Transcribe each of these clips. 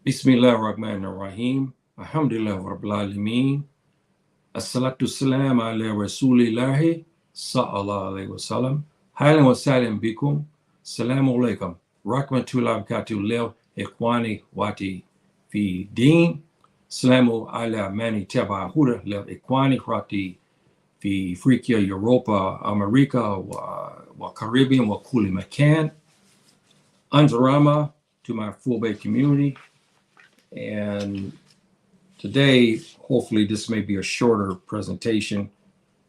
Bismillahirrahmanirrahim. Alhamdulillah Rabbil Alameen. As-salatu salam ala Rasulillahi sallallahu alayhi wa sallam. Haylan wa salam bikum. Salamu alaykum. Rahmatullahi wa barakatuh. Lil ikhwani wati fi deen. Salamu ala mani taba huda lil ikhwani wati fi Afrika, Europa, America, wa Caribbean, wa kuli makan. Anjarama to my full bay community. And today, hopefully this may be a shorter presentation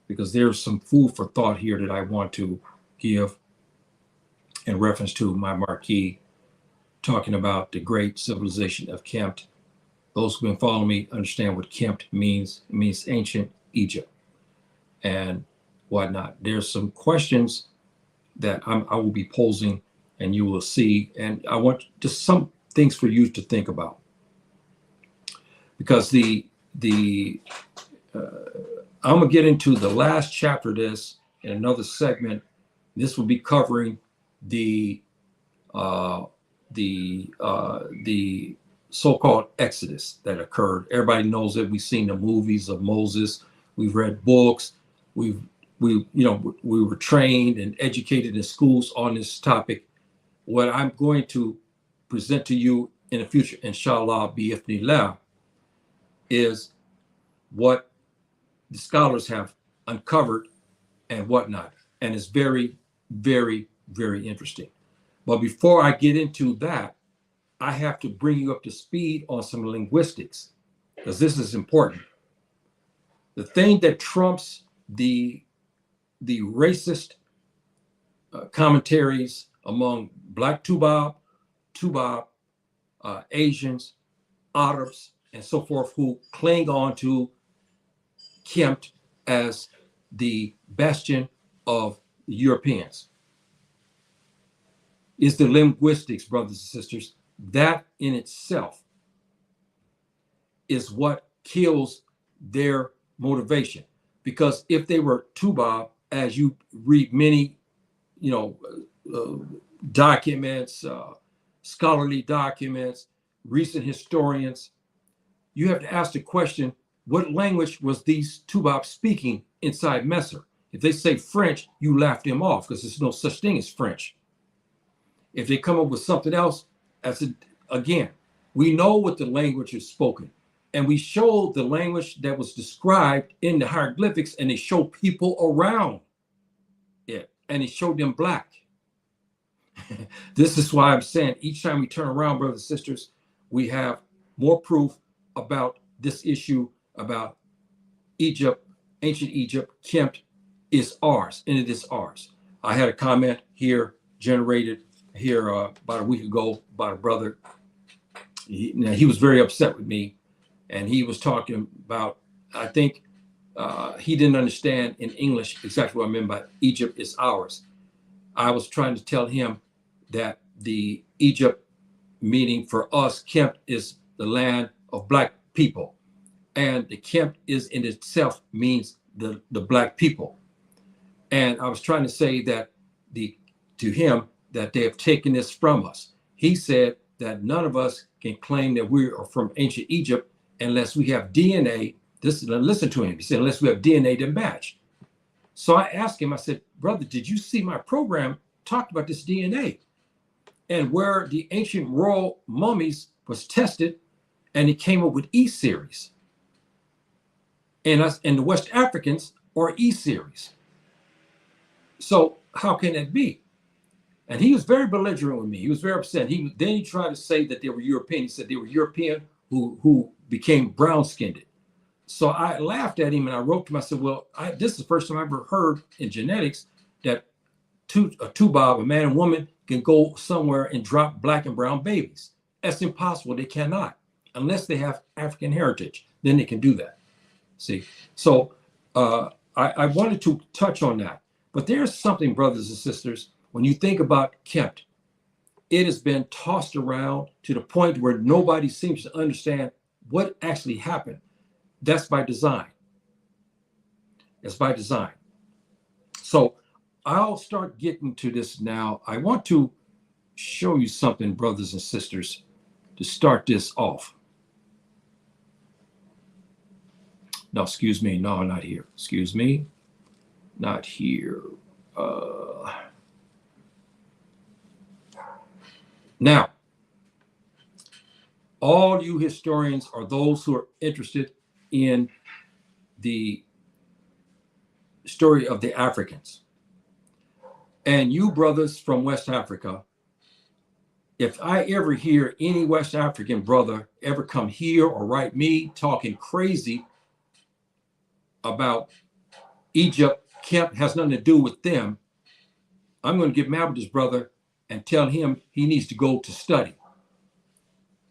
because there's some food for thought here that I want to give in reference to my marquee, talking about the great civilization of Kmt. Those who've been following me understand what Kmt means. It means ancient Egypt and whatnot. There's some questions that I will be posing and you will see. And I want just some things for you to think about. Because I'm gonna get into the last chapter of this in another segment. This will be covering the so-called Exodus that occurred. Everybody knows it. We've seen the movies of Moses. We've read books. We were trained and educated in schools on this topic. What I'm going to present to you in the future, inshallah, bi'ithnillah, is what the scholars have uncovered and whatnot. And it's very, very, very interesting. But before I get into that, I have to bring you up to speed on some linguistics, because this is important. The thing that trumps the racist commentaries among Black Tubab, Asians, Arabs, and so forth, who cling on to Kmt as the bastion of the Europeans, is the linguistics, brothers and sisters. That in itself is what kills their motivation. Because if they were Tubab, as you read many, documents, scholarly documents, recent historians, you have to ask the question, what language was these Tubab speaking inside Messer? If they say French, you laugh them off because there's no such thing as French. If they come up with something else, again, we know what the language is spoken. And we show the language that was described in the hieroglyphics, and they show people around it, and they showed them black. This is why I'm saying each time we turn around, brothers and sisters, we have more proof about this issue about Egypt, ancient Egypt. Kmt is ours, and it is ours. I had a comment here generated here about a week ago about a brother. He was very upset with me, and he was talking about, I think he didn't understand in English exactly what I meant by Egypt is ours. I was trying to tell him that the Egypt meaning for us, Kmt, is the land of black people, and the Kmt is in itself means the black people. And I was trying to say that to him that they have taken this from us. He said that none of us can claim that we are from ancient Egypt unless we have DNA. Listen to him. He said, unless we have DNA to match. So I asked him, I said, brother, did you see my program talked about this DNA and where the ancient royal mummies was tested, and it came up with E series. And us and the West Africans are E series. So how can that be? And he was very belligerent with me. He was very upset. Then he tried to say that they were European. He said they were European who became brown-skinned. So I laughed at him and I wrote to him. I said, well, this is the first time I ever heard in genetics that a Tubab, a man and woman, can go somewhere and drop black and brown babies. That's impossible. They cannot, unless they have African heritage. Then they can do that. See, so I wanted to touch on that. But there's something, brothers and sisters, when you think about Kmt, it has been tossed around to the point where nobody seems to understand what actually happened. That's by design. It's by design. So I'll start getting to this now. I want to show you something, brothers and sisters. to start this off. No, excuse me. No, not here. Excuse me. Not here. Now, all you historians are those who are interested in the story of the Africans. And you brothers from West Africa, if I ever hear any West African brother ever come here or write me talking crazy about Egypt, Kmt has nothing to do with them, I'm going to get mad with this brother and tell him he needs to go to study.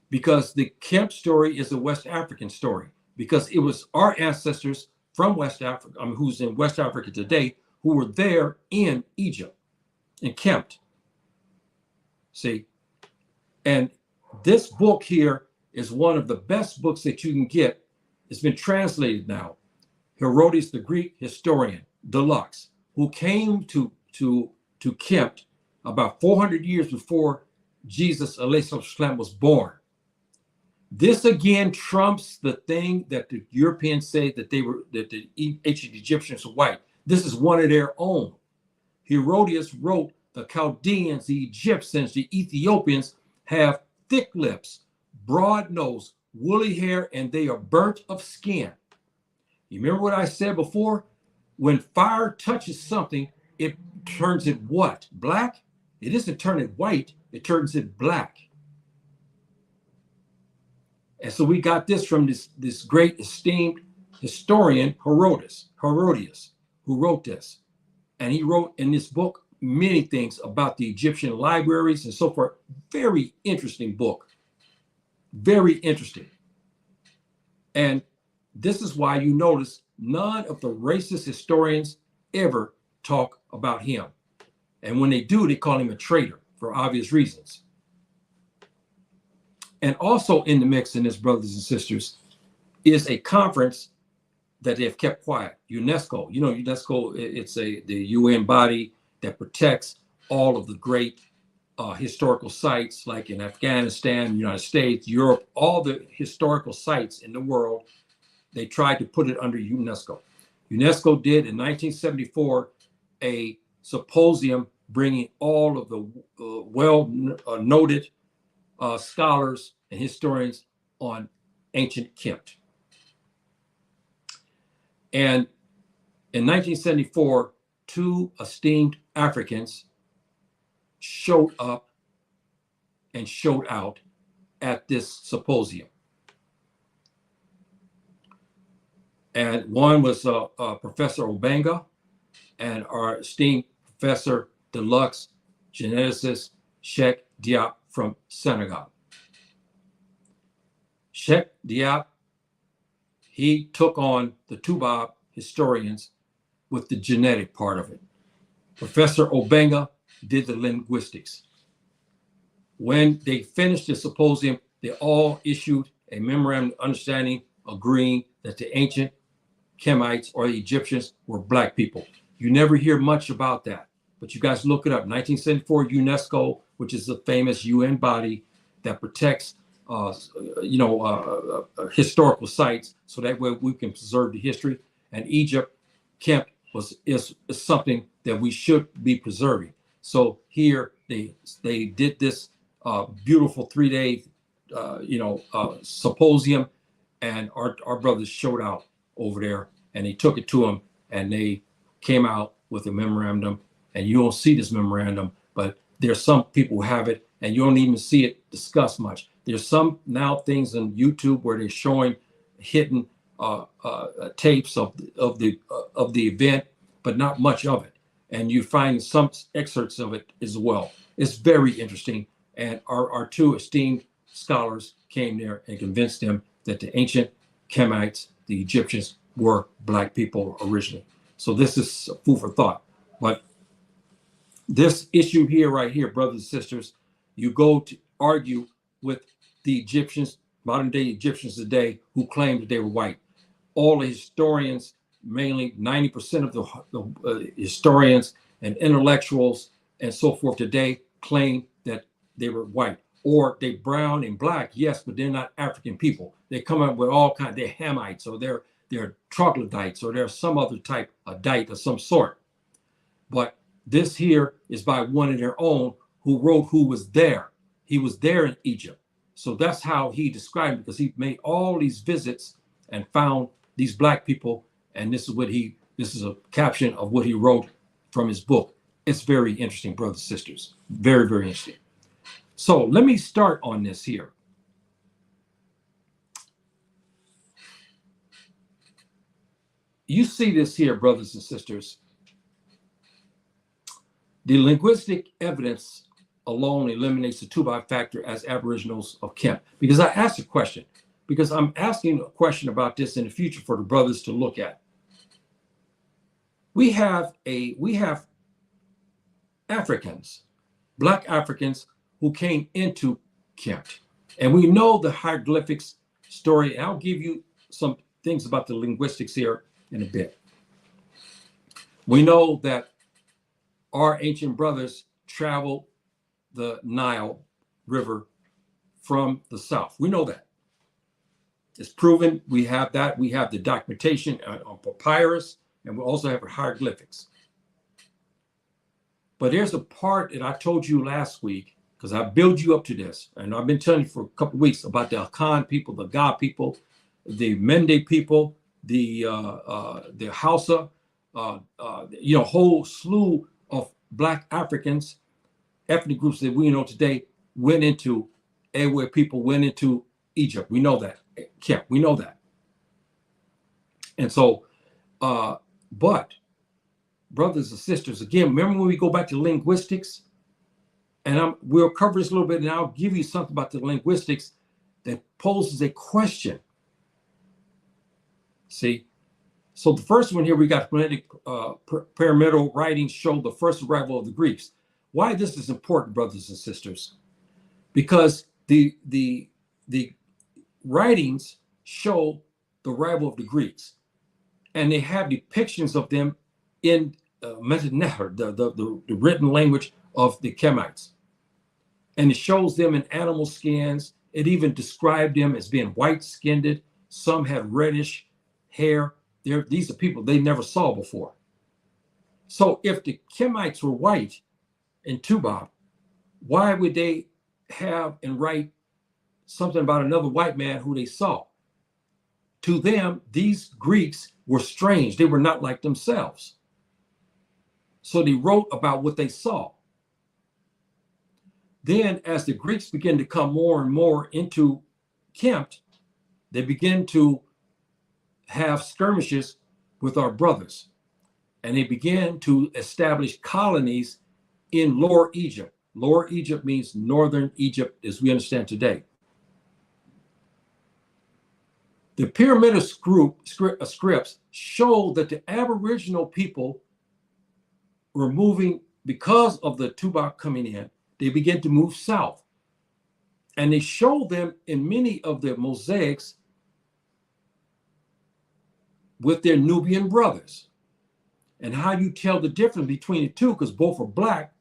Because the Kmt story is a West African story, because it was our ancestors from West Africa, who's in West Africa today, who were there in Egypt, in Kmt. See, and this book here is one of the best books that you can get. It's been translated now. Herodotus, the Greek historian, deluxe, who came to Kmt about 400 years before Jesus ﷺ was born. This again trumps the thing that the Europeans say that the ancient Egyptians were white. This is one of their own. Herodotus wrote the Chaldeans, the Egyptians, the Ethiopians have thick lips, broad nose, woolly hair, and they are burnt of skin. You remember what I said before? When fire touches something, it turns it what? Black? It doesn't turn it white, it turns it black. And so we got this from this great esteemed historian, Herodotus, who wrote this. And he wrote in this book many things about the Egyptian libraries and so forth. Very interesting book. Very interesting. And this is why you notice none of the racist historians ever talk about him. And when they do, they call him a traitor for obvious reasons. And also in the mix in this, brothers and sisters, is a conference that they've kept quiet. UNESCO. You know, UNESCO, it's the UN body that protects all of the great historical sites, like in Afghanistan, United States, Europe, all the historical sites in the world. They tried to put it under UNESCO. UNESCO did in 1974 a symposium bringing all of the well-noted scholars and historians on ancient Kmt. And in 1974, two esteemed Africans showed up and showed out at this symposium. And one was Professor Obenga and our esteemed Professor Deluxe geneticist Cheikh Diop from Senegal. Cheikh Diop, he took on the Tubab historians with the genetic part of it. Professor Obenga did the linguistics. When they finished the symposium, they all issued a memorandum of understanding agreeing that the ancient Kemites or the Egyptians were black people. You never hear much about that, but you guys look it up. 1974 UNESCO, which is a famous UN body that protects historical sites, so that way we can preserve the history. And Egypt, Kmt is something that we should be preserving. So here they did this beautiful 3-day symposium, and our brothers showed out over there, and they took it to them, and they came out with a memorandum. And you don't see this memorandum, but there's some people who have it, and you don't even see it discussed much. There's some now things on YouTube where they're showing hidden tapes of the event, but not much of it. And you find some excerpts of it as well. It's very interesting. And our two esteemed scholars came there and convinced them that the ancient Kemites, the Egyptians, were black people originally. So this is food for thought. But this issue here, right here, brothers and sisters, you go to argue with the Egyptians, modern day Egyptians today, who claim that they were white. All the historians, mainly 90% of the historians and intellectuals and so forth today, claim that they were white. or they brown and black, yes, but they're not African people. They come up with all kinds. They're Hamites, or they're troglodytes, or they're some other type of dite of some sort. But this here is by one of their own who wrote who was there. He was there in Egypt. So that's how he described it, because he made all these visits and found these black people. And this is a caption of what he wrote from his book. It's very interesting, brothers and sisters. Very, very interesting. So let me start on this here. You see this here, brothers and sisters. The linguistic evidence alone eliminates the 2-by factor as Aboriginals of Kmt. Because I asked a question, because I'm asking a question about this in the future for the brothers to look at. We have Africans, black Africans who came into Kmt. And we know the hieroglyphics story. And I'll give you some things about the linguistics here in a bit. We know that our ancient brothers traveled the Nile River from the south. We know that. It's proven. We have that. We have the documentation on papyrus, and we also have hieroglyphics. But there's a part that I told you last week, because I build you up to this, and I've been telling you for a couple of weeks about the Akan people, the Ga people, the Mende people, the Hausa, whole slew of black Africans, ethnic groups that we know today went into where people went into Egypt. We know that. Yeah, we know that. And so, but brothers and sisters, again, remember when we go back to linguistics, and we'll cover this a little bit, and I'll give you something about the linguistics that poses a question. See, so the first one here, we got phonetic pyramidal writings show the first arrival of the Greeks. Why this is important, brothers and sisters? Because the writings show the arrival of the Greeks, and they have depictions of them in Mdw Ntr, the written language of the Kemites. And it shows them in animal skins. It even described them as being white-skinned. Some had reddish hair. These are people they never saw before. So if the Kemites were white in Tubal, why would they have and write something about another white man who they saw? To them, these Greeks were strange. They were not like themselves. So they wrote about what they saw. Then as the Greeks began to come more and more into Kmt, they began to have skirmishes with our brothers. And they began to establish colonies in Lower Egypt. Lower Egypt means northern Egypt as we understand today. The pyramidal scripts show that the Aboriginal people were moving because of the Tubal coming in. They began to move south. And they show them in many of the mosaics with their Nubian brothers. And how you tell the difference between the two, because both are black.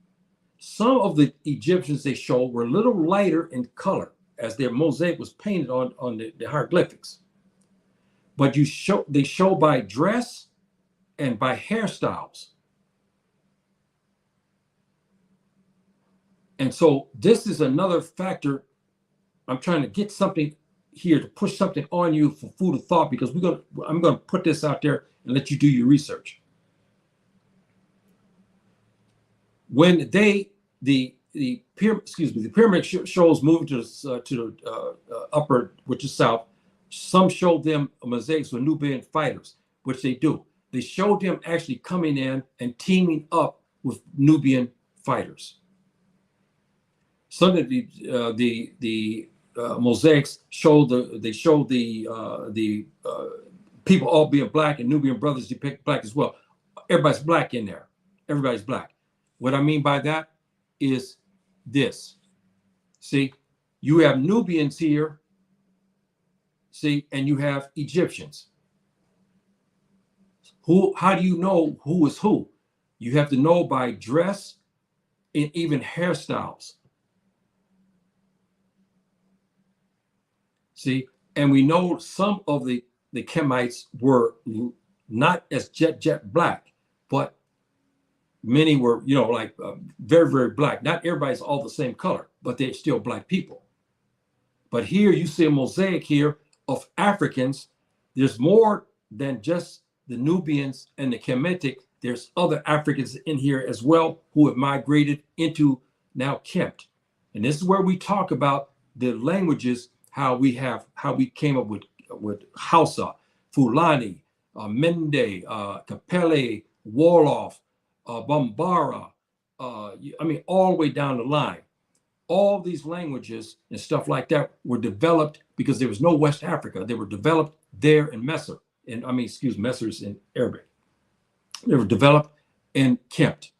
Some of the Egyptians they show were a little lighter in color as their mosaic was painted on the hieroglyphics. But they show by dress and by hairstyles. And so this is another factor. I'm trying to get something here to push something on you for food of thought, because I'm going to put this out there and let you do your research. When the pyramid shows moving to the upper, which is south, some showed them mosaics with Nubian fighters, which they do. They showed them actually coming in and teaming up with Nubian fighters. Some of the mosaics show the people all being black, and Nubian brothers depict black as well. Everybody's black in there. Everybody's black. What I mean by that is this. See, you have Nubians here. See, and you have Egyptians. How do you know who is who? You have to know by dress and even hairstyles. See, and we know some of the Kemites were not as jet black, but many were, you know, like very, very black. Not everybody's all the same color, but they're still black people. But here you see a mosaic here of Africans. There's more than just the Nubians and the Kemetic. There's other Africans in here as well who have migrated into now Kemt. And this is where we talk about the languages, how we came up with Hausa, Fulani, Mende, Kapele, Wolof, Bambara, I mean, all the way down the line. All these languages and stuff like that were developed because there was no West Africa. They were developed there in Messer, and Messer's in Arabic. They were developed in Kemt.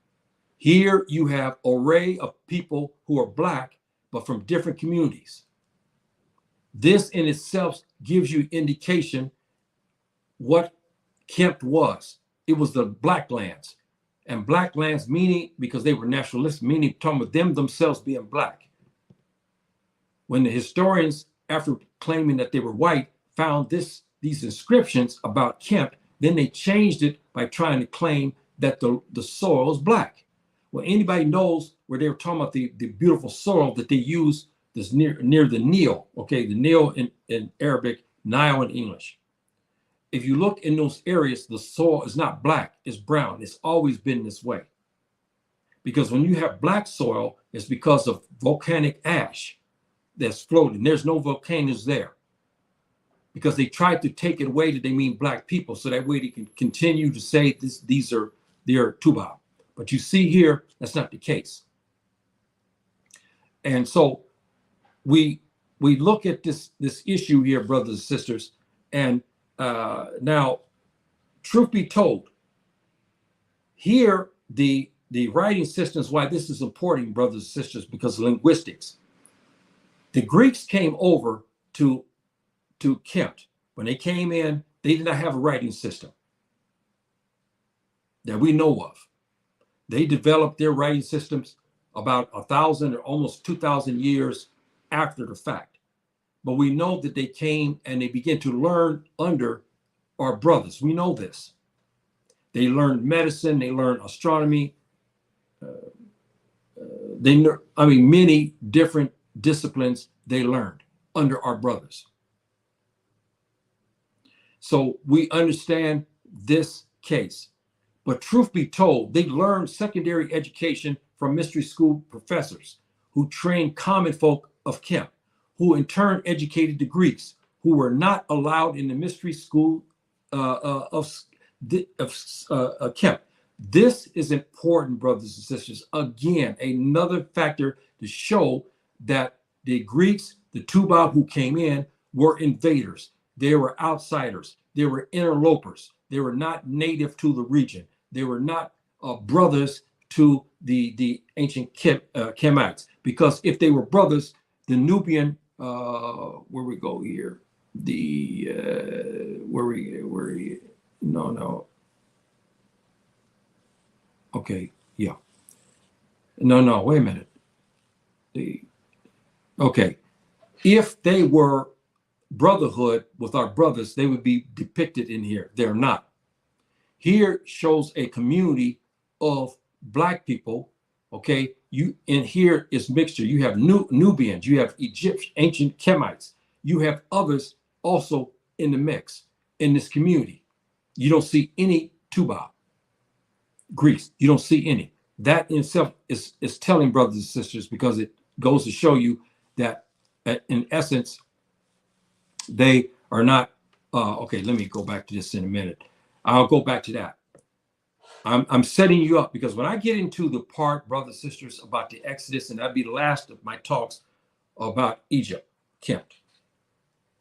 Here you have an array of people who are black, but from different communities. This in itself gives you indication what Kemt was. It was the black lands. And black lands meaning, because they were nationalists, meaning talking about them themselves being black. When the historians, after claiming that they were white, found these inscriptions about Kemt, then they changed it by trying to claim that the soil is black. Well, anybody knows where they were talking about the beautiful soil that they use this near the Nile, okay, the Nile in Arabic, Nile in English. If you look in those areas, the soil is not black, it's brown. It's always been this way. Because when you have black soil, it's because of volcanic ash that's floating. There's no volcanoes there. Because they tried to take it away that they mean black people, so that way they can continue to say they're Tubal. But you see here, that's not the case. And so we look at this issue here, brothers and sisters, and now, truth be told, here the writing systems, why this is important, brothers and sisters, because linguistics. The Greeks came over to Kemt. When they came in, they did not have a writing system that we know of. They developed their writing systems about 1,000 or almost 2,000 years after the fact. But we know that they came and they began to learn under our brothers. We know this. They learned medicine, they learned astronomy. Many different disciplines they learned under our brothers. So we understand this case. But truth be told, they learned secondary education from mystery school professors who trained common folk of Kemt, who in turn educated the Greeks, who were not allowed in the mystery school of Kemt. This is important, brothers and sisters. Again, another factor to show that the Greeks, the Tubal who came in, were invaders. They were outsiders. They were interlopers. They were not native to the region. They were not brothers to the ancient Kemites. Because if they were brothers, the Nubian, where we go here, okay, yeah. No, wait a minute. Okay. If they were brotherhood with our brothers, they would be depicted in here. They're not. Here shows a community of black people, okay? And here is mixture. You have Nubians, you have Egyptian, ancient Kemites. You have others also in the mix in this community. You don't see any Tubal, Greece. You don't see any. That in itself is telling, brothers and sisters, because it goes to show you that in essence, they are not, okay, let me go back to this in a minute. I'll go back to that. I'm setting you up because when I get into the part, brothers and sisters, about the Exodus, and that'd be the last of my talks about Egypt, Kemt,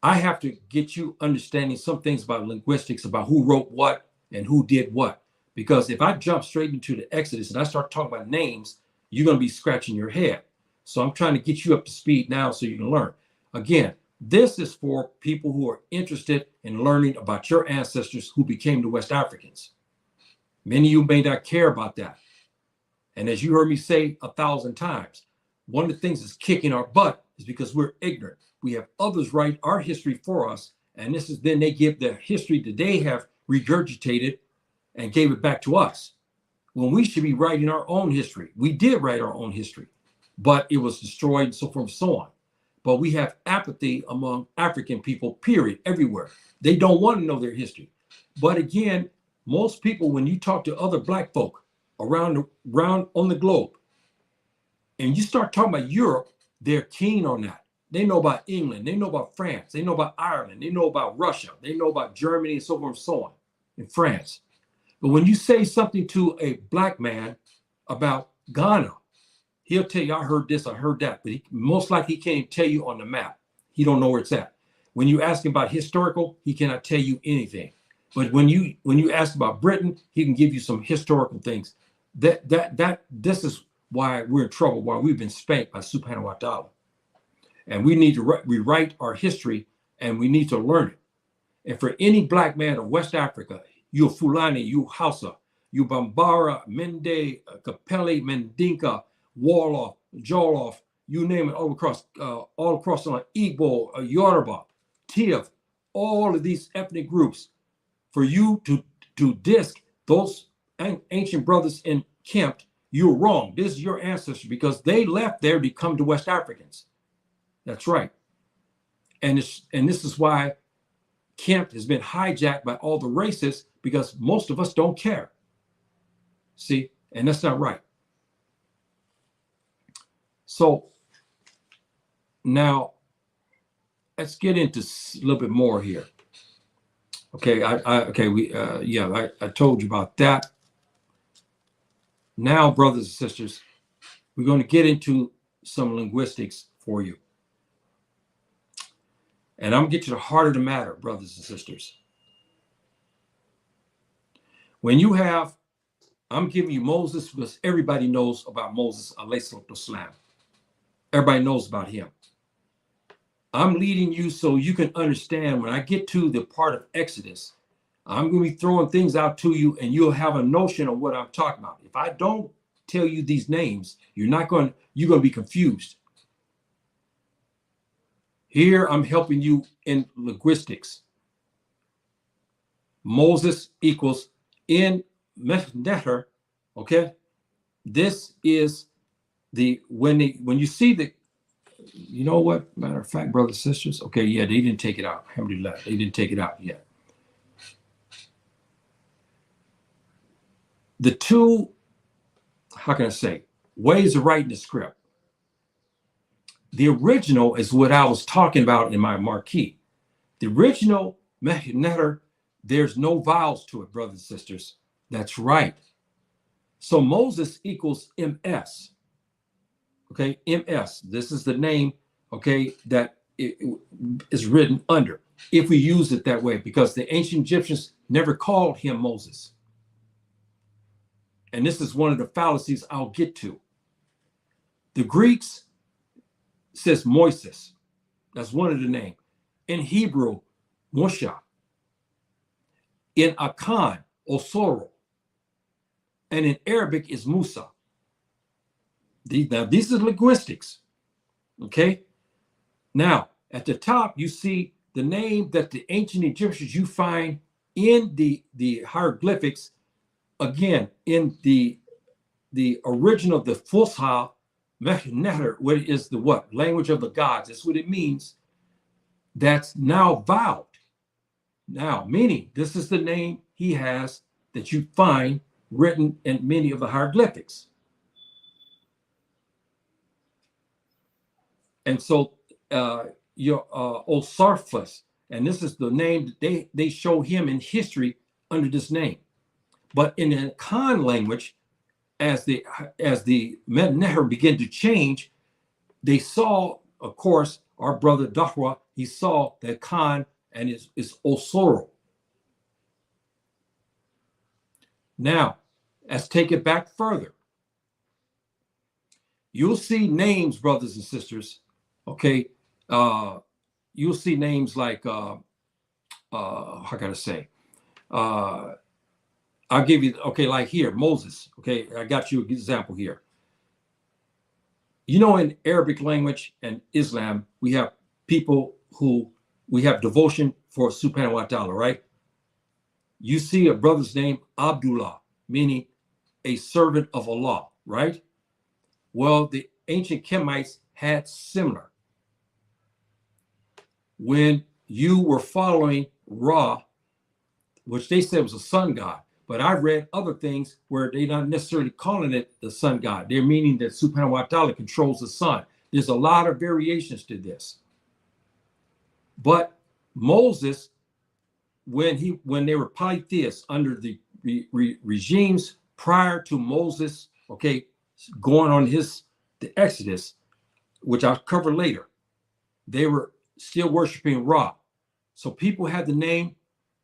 I have to get you understanding some things about linguistics, about who wrote what and who did what. Because if I jump straight into the Exodus and I start talking about names, you're going to be scratching your head. So I'm trying to get you up to speed now so you can learn. Again, this is for people who are interested in learning about your ancestors who became the West Africans. Many of you may not care about that. And as you heard me say 1,000 times, one of the things that's kicking our butt is because we're ignorant. We have others write our history for us, and this is then they give the history that they have regurgitated and gave it back to us, when we should be writing our own history. We did write our own history, but it was destroyed and so forth and so on. But we have apathy among African people, period, everywhere. They don't want to know their history. But again, most people, when you talk to other Black folk around on the globe, and you start talking about Europe, they're keen on that. They know about England, they know about France, they know about Ireland, they know about Russia, they know about Germany and so forth and so on, in France. But when you say something to a Black man about Ghana, he'll tell you, I heard this, I heard that, but most likely he can't even tell you on the map. He don't know where it's at. When you ask him about historical, he cannot tell you anything. But when you ask about Britain, he can give you some historical things. This is why we're in trouble, why we've been spanked by Subhanahu wa ta'ala. And we need to rewrite our history, and we need to learn it. And for any Black man of West Africa, you Fulani, you Hausa, you Bambara, Mende, Kapeli, Mendinka, Wolof, Jolof, you name it, all across Igbo, Yoruba, Tiv, all of these ethnic groups, for you to disk those ancient brothers in Kmt, you're wrong. This is your ancestors, because they left there to become the West Africans. That's right. And this is why Kmt has been hijacked by all the racists, because most of us don't care. See, and that's not right. So now let's get into a little bit more here. Okay, I told you about that. Now, brothers and sisters, we're going to get into some linguistics for you. And I'm going to get to the heart of the matter, brothers and sisters. When you have, I'm giving you Moses because everybody knows about Moses, alayhi salatu wasalam. Everybody knows about him. I'm leading you so you can understand when I get to the part of Exodus, I'm going to be throwing things out to you and you'll have a notion of what I'm talking about. If I don't tell you these names, you're going to be confused. Here I'm helping you in linguistics. Moses equals Mdw Ntr, okay? This is when you see the, you know what, matter of fact, brothers and sisters, okay, yeah, they didn't take it out. Alhamdulillah, they didn't take it out yet. The two, how can I say, ways of writing the script. The original is what I was talking about in my marquee. The original Mdw Ntr, there's no vowels to it, brothers and sisters. That's right. So Moses equals MS. Okay, MS. This is the name, okay, that it is written under, if we use it that way, because the ancient Egyptians never called him Moses. And this is one of the fallacies I'll get to. The Greeks says Moises. That's one of the names. In Hebrew, Moshe. In Akan, Osoro. And in Arabic is Musa. Now, these are linguistics. Okay? Now, at the top, you see the name that the ancient Egyptians you find in the hieroglyphics, again, in the original, the Fusha, Mdw Ntr, what is the what? Language of the gods. That's what it means. That's now vowed. Now, meaning this is the name he has that you find written in many of the hieroglyphics. And so your Osarfus, and this is the name that they show him in history under this name. But in the Khan language, as the Mdw Ntr began to change, they saw, of course, our brother Dahra, he saw that Khan and is Osoro. Now, let's take it back further. You'll see names, brothers and sisters, okay? You'll see names like, how can I say? I'll give you, okay, like here, Moses, okay? I got you an example here. You know, in Arabic language and Islam, we have people who we have devotion for subhanahu wa ta'ala, right? You see a brother's name, Abdullah, meaning a servant of Allah, right? Well, the ancient Kemites had similar. When you were following Ra, which they said was a sun god, but I've read other things where they're not necessarily calling it the sun god. They're meaning that subhanahu wa ta'ala controls the sun. There's a lot of variations to this. But Moses, when they were polytheists under the regimes prior to Moses, okay, going on the Exodus, which I'll cover later, they were still worshiping Ra. So people had the name,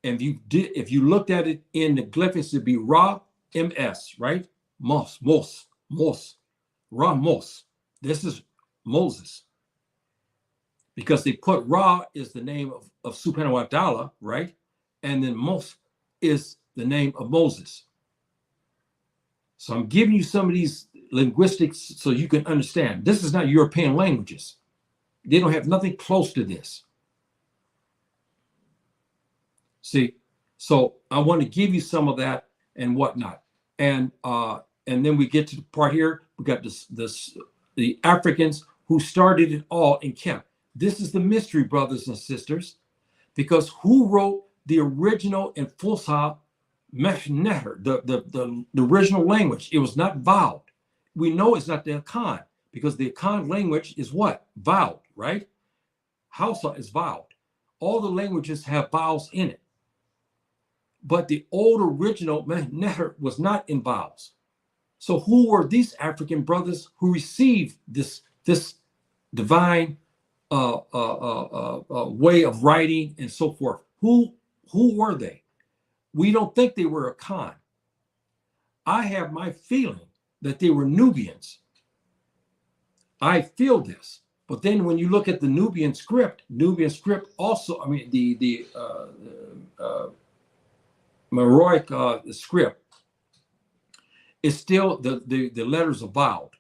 and if you looked at it in the glyphics, it'd be Ra MS, right? Mos, Ra Mos. This is Moses. Because they put Ra is the name of subhanahu wa ta'ala, right? And then Mos is the name of Moses. So I'm giving you some of these linguistics so you can understand. This is not European languages. They don't have nothing close to this. See, so I want to give you some of that and whatnot. And then we get to the part here. We got the Africans who started it all in Kmt. This is the mystery, brothers and sisters, because who wrote the original in Fusha Mdw Ntr, the original language? It was not vowed. We know it's not the Akan, because the Akan language is what? Vowed, right? Hausa is vowed. All the languages have vowels in it. But the old original Mdw Ntr was not in vowels. So who were these African brothers who received this divine way of writing and so forth? Who were they? We don't think they were Akan. I have my feeling that they were Nubians. I feel this. But then when you look at the Nubian script also, I mean, the Meroic script, is still the letters are vowed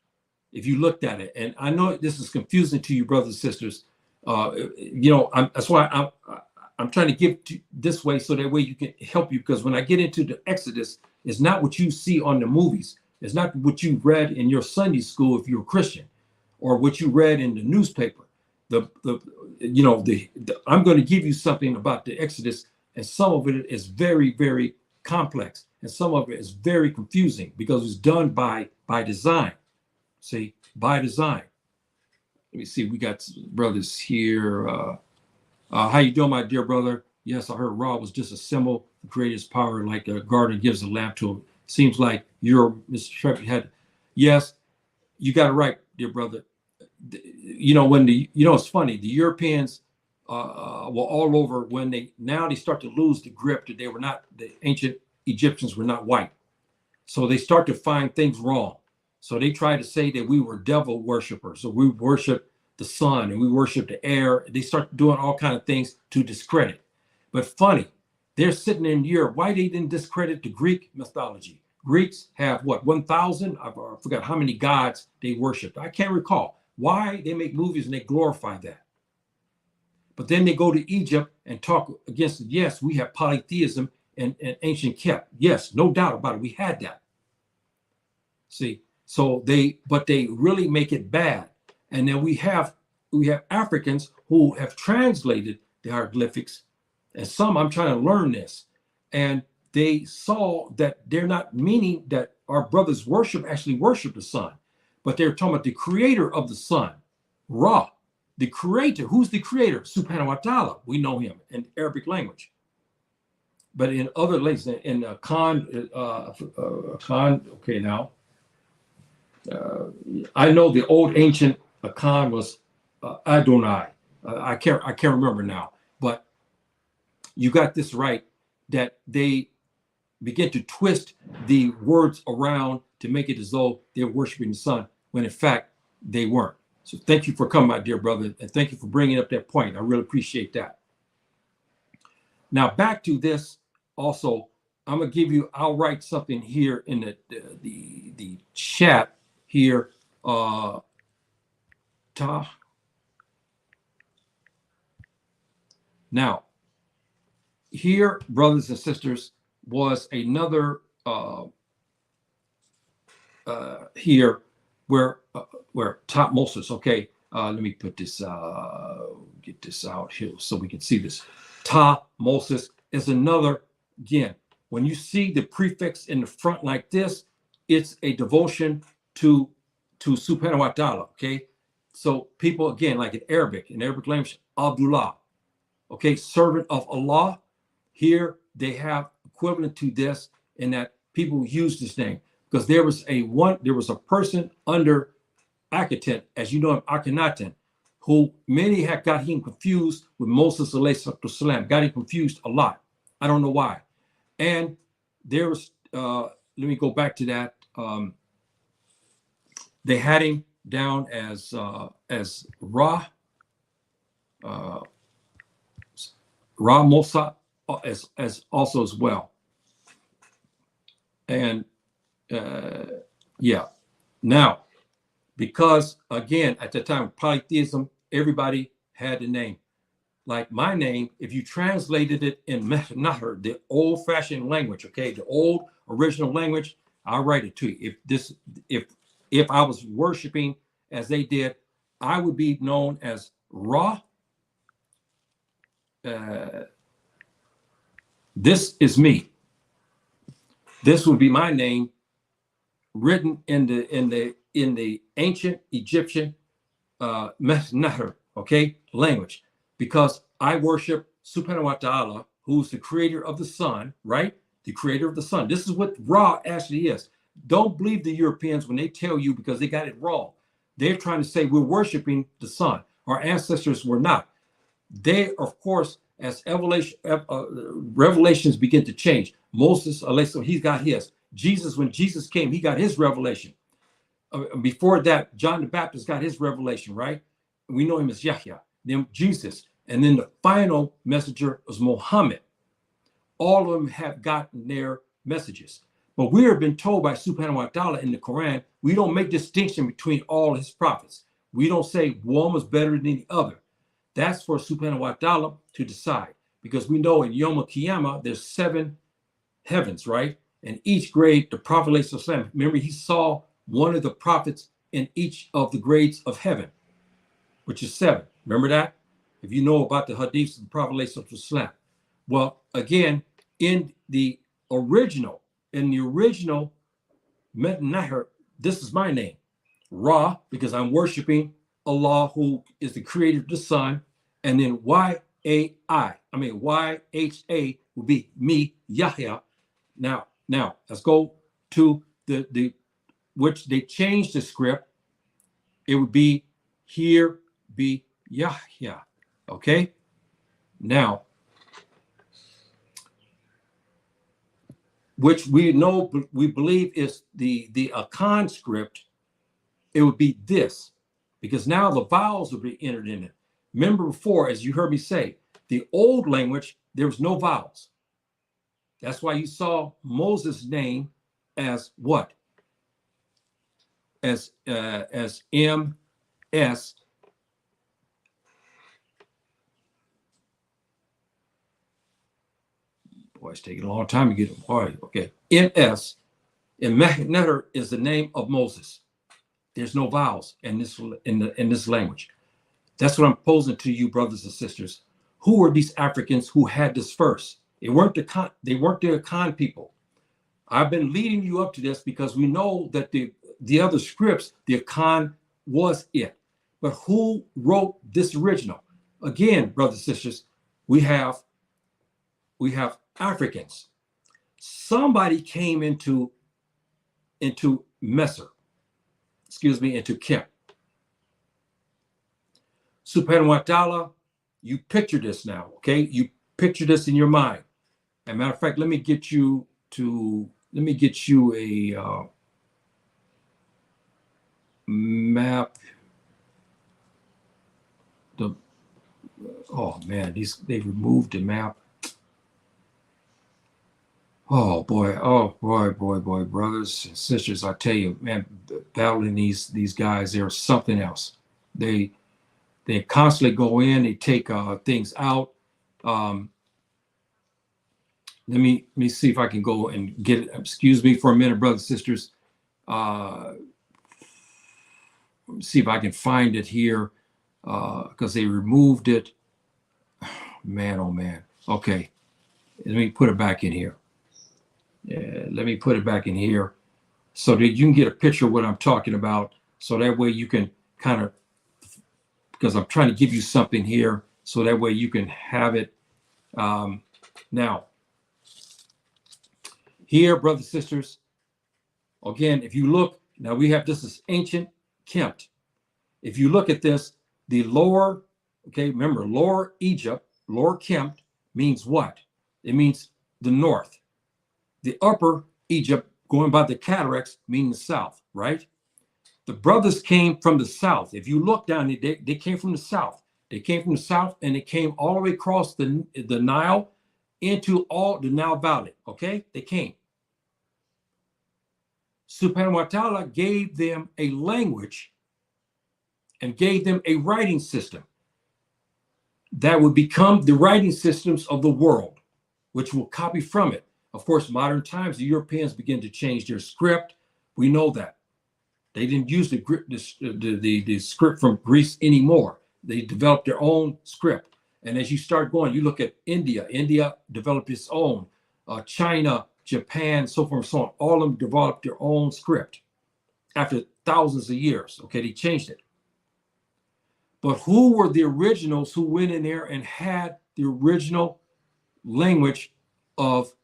if you looked at it. And I know this is confusing to you, brothers and sisters. That's why I'm trying to give to this way so that way you can help you, because when I get into the Exodus, it's not what you see on the movies. It's not what you read in your Sunday school if you're a Christian, or what you read in the newspaper. I'm going to give you something about the Exodus, and some of it is very, very complex, and some of it is very confusing because it's done by design. See, by design. Let me see. We got brothers here. How you doing, my dear brother? Yes, I heard Ra was just a symbol of greatest power, like a gardener gives a lamp to him. Seems like you're Mr. Shepard had. Yes, you got it right, dear brother. It's funny. The Europeans were all over when they start to lose the grip that the ancient Egyptians were not white. So they start to find things wrong. So they try to say that we were devil worshipers, or we worship the sun and we worship the air. They start doing all kinds of things to discredit. But funny, they're sitting in Europe. Why they didn't discredit the Greek mythology? Greeks have what, 1,000? I forgot how many gods they worshiped. I can't recall. Why they make movies and they glorify that. But then they go to Egypt and talk against it. Yes, we have polytheism and ancient Kmt. Yes, no doubt about it. We had that. See, but they really make it bad. And then we have Africans who have translated the hieroglyphics, and some, I'm trying to learn this, and they saw that they're not meaning that our brothers actually worship the sun, but they're talking about the creator of the sun, Ra, the creator. Who's the creator? Subhanahu wa ta'ala. We know him in Arabic language. But in other languages, in Khan, okay, now, I know the old ancient Akan was Adonai. I can't remember now, but you got this right, that they begin to twist the words around to make it as though they're worshiping the sun, when in fact they weren't. So thank you for coming, my dear brother, and thank you for bringing up that point. I really appreciate that. Now back to this. Also, I'm gonna give you. I'll write something here in the chat here. Ta. Now, here, brothers and sisters, was another here where top Moses. Okay, let me put this get this out here so we can see this. Ta Moses is another, again, when you see the prefix in the front like this, it's a devotion to Subhanahu wa Ta'ala. Okay, so people, again, like in Arabic language, Abdullah, okay, servant of Allah. Here they have equivalent to this in that people use this name because there was a person under Akhenaten, as you know, Akhenaten, who many had got him confused with Moses alayhi salam, got him confused a lot. I don't know why. And there was, let me go back to that. They had him down as Ra Mosa as also as well. And yeah, now, because again, at the time of polytheism, everybody had a name. Like my name, if you translated it in Mdw Ntr, the old-fashioned language, okay, the old original language, I'll write it to you. If I was worshiping as they did, I would be known as Ra. This is me. This would be my name, written in the ancient Egyptian Mdw Ntr, okay, language, because I worship Subhanahu wa Ta'ala, who's the creator of the sun, right? The creator of the sun. This is what Ra actually is. Don't believe the Europeans when they tell you, because they got it wrong. They're trying to say we're worshiping the sun. Our ancestors were not. They, of course, as revelations begin to change. Moses, he's got his. Jesus, when Jesus came, he got his revelation. Before that, John the Baptist got his revelation, right? We know him as Yahya, then Jesus. And then the final messenger was Muhammad. All of them have gotten their messages. But we have been told by Subhanahu wa Ta'ala in the Quran, we don't make distinction between all his prophets. We don't say one was better than the other. That's for Subhanahu wa Ta'ala to decide. Because we know in Yom Kiyama, there's 7 heavens, right? And each grade, the Prophet, remember, he saw one of the prophets in each of the grades of heaven, which is 7. Remember that? If you know about the hadiths of the Prophet. Well, again, in the original Mdw Ntr, this is my name, Ra, because I'm worshiping Allah, who is the creator of the sun, and then YHA will be me, Yahya. Now let's go to the which they changed the script. It would be here be Yahya. Okay. Now, which we believe is the Akan script. It would be this, because now the vowels will be entered in it. Remember before, as you heard me say, the old language, there was no vowels. That's why you saw Moses' name as what? As MS. Boy, it's taking a long time to get it. Boy, okay. MS in Mdw Ntr is the name of Moses. There's no vowels in this language. That's what I'm posing to you, brothers and sisters. Who were these Africans who had this first? They weren't the Akan people. I've been leading you up to this because we know that the other scripts, the Akan was it. But who wrote this original? Again, brothers and sisters, we have Africans. Somebody came into Messer, into Kmt. Subhanahu wa Ta'ala, you picture this now, okay? You picture this in your mind. As a matter of fact, let me get you a map. Oh man, they removed the map. Oh boy, brothers and sisters, I tell you, man, battling these guys, they're something else. They constantly go in, they take things out. Let me see if I can go and get it. Excuse me for a minute, brothers and sisters. See if I can find it here, because they removed it. Man, oh man. Okay, let me put it back in here. Let me put it back in here so that you can get a picture of what I'm talking about. So that way you can kind of, because I'm trying to give you something here, so that way you can have it. Now, here, brothers and sisters, again, if you look, now we have, this is ancient Kemt. If you look at this, the lower, okay, remember, lower Egypt, lower Kemt means what? It means the north. The upper Egypt, going by the cataracts, means the south, right? The brothers came from the south. If you look down, they came from the south. They came from the south, and they came all the way across the Nile into all the Nile Valley, okay? They came. Subhanahu wa ta'ala gave them a language and gave them a writing system that would become the writing systems of the world, which will copy from it. Of course, modern times, the Europeans begin to change their script. We know that. They didn't use the script from Greece anymore. They developed their own script. And as you start going, you look at India. India developed its own. China, Japan, so forth and so on. All of them developed their own script after thousands of years. Okay, they changed it. But who were the originals who went in there and had the original language of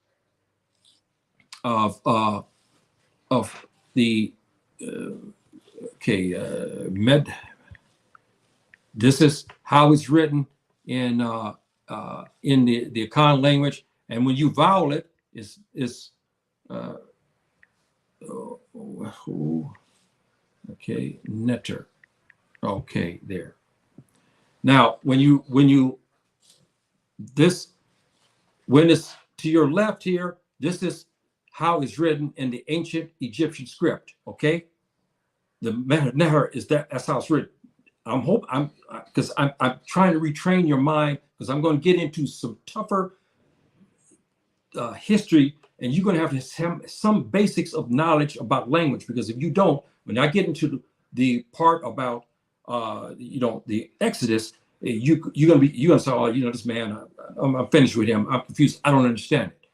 the this is how it's written in the Akan language, and when you vowel it, it's okay, Ntr. Okay, there. Now, when it's to your left here, this is how it's written in the ancient Egyptian script. Okay, the Mdw Ntr is that's how it's written. I'm trying to retrain your mind, because I'm going to get into some tougher history, and you're going to have some basics of knowledge about language. Because if you don't, when I get into the part about the Exodus, you're gonna say, oh, this man, I'm finished with him. I'm confused. I don't understand it.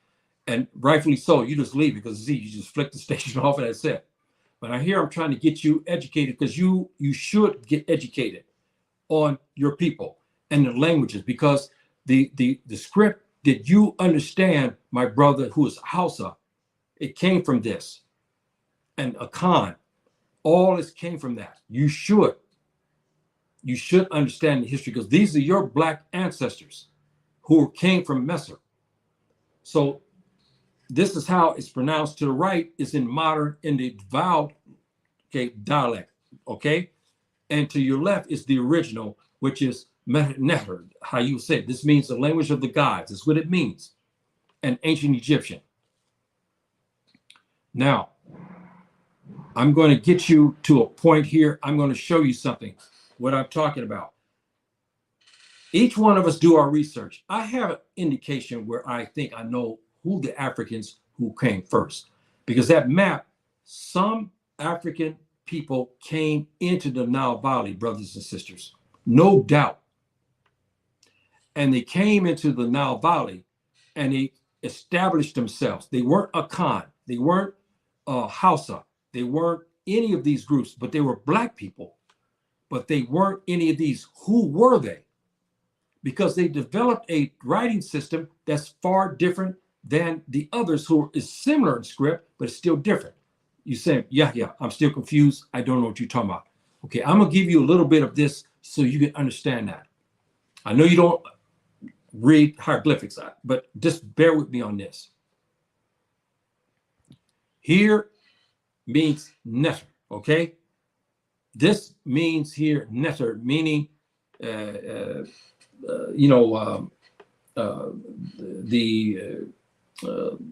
And rightfully so. You just leave, because you just flick the station off and that's it. But I'm trying to get you educated, because you should get educated on your people and the languages, because the script that you understand, my brother, who is Hausa, it came from this. And Akan, all this came from that. You should understand the history, because these are your black ancestors who came from Messer. So this is how it's pronounced. To the right is in the vowel, okay, dialect, okay? And to your left is the original, which is Mdw Ntr, how you say it. This means the language of the gods. That's what it means, an ancient Egyptian. Now, I'm going to get you to a point here. I'm going to show you something, what I'm talking about. Each one of us do our research. I have an indication where I think I know who the Africans who came first, because that map, some African people came into the Nile Valley, brothers and sisters, no doubt. And they came into the Nile Valley and they established themselves. They weren't Akan, they weren't Hausa, they weren't any of these groups, but they were black people. But they weren't any of these. Who were they? Because they developed a writing system that's far different than the others, who is similar in script, but it's still different. You say, yeah, I'm still confused. I don't know what you're talking about. Okay, I'm gonna give you a little bit of this so you can understand that. I know you don't read hieroglyphics, but just bear with me on this. Here means Ntr, okay? This means here Ntr, meaning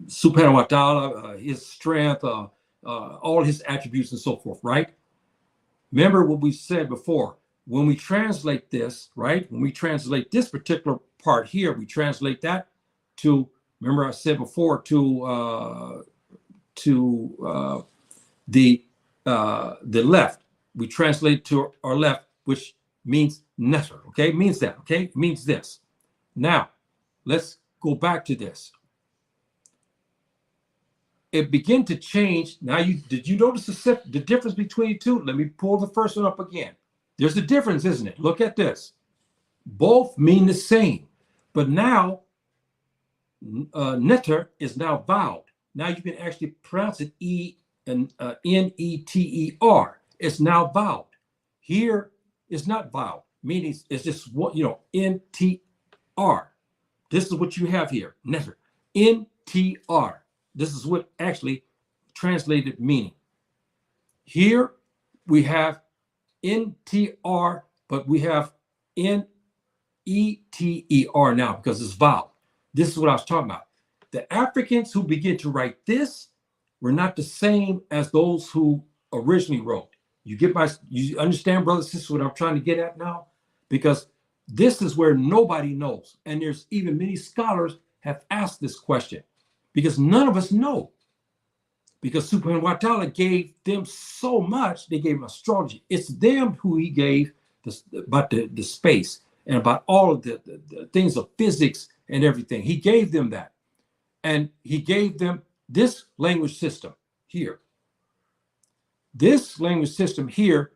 Subhanahu wa ta'ala, his strength, all his attributes and so forth, right? Remember what we said before. when we translate this, right? When we translate this particular part here, we translate that to, remember I said before, to the left. We translate to our left, which means Ntr, okay? It means that, okay? It means this. Now, let's go back to this. It began to change. Now, did you notice the difference between the two? Let me pull the first one up again. There's a difference, isn't it? Look at this. Both mean the same, but now Ntr is now voweled. Now you can actually pronounce it N-E-T-E-R. It's now voweled. Here it's not voweled, meaning it's just what, N-T-R. This is what you have here, Ntr. N-T-R. This is what actually translated meaning. Here we have N-T-R, but we have N-E-T-E-R now because it's vowel. This is what I was talking about. The Africans who begin to write this were not the same as those who originally wrote. You understand, brothers and sisters, what I'm trying to get at now? Because this is where nobody knows. And there's even many scholars have asked this question because none of us know. Because Subhanahu wa ta'ala gave them so much, they gave them astrology. It's them who he gave about the space and about all of the things of physics and everything. He gave them that. And he gave them this language system here. This language system here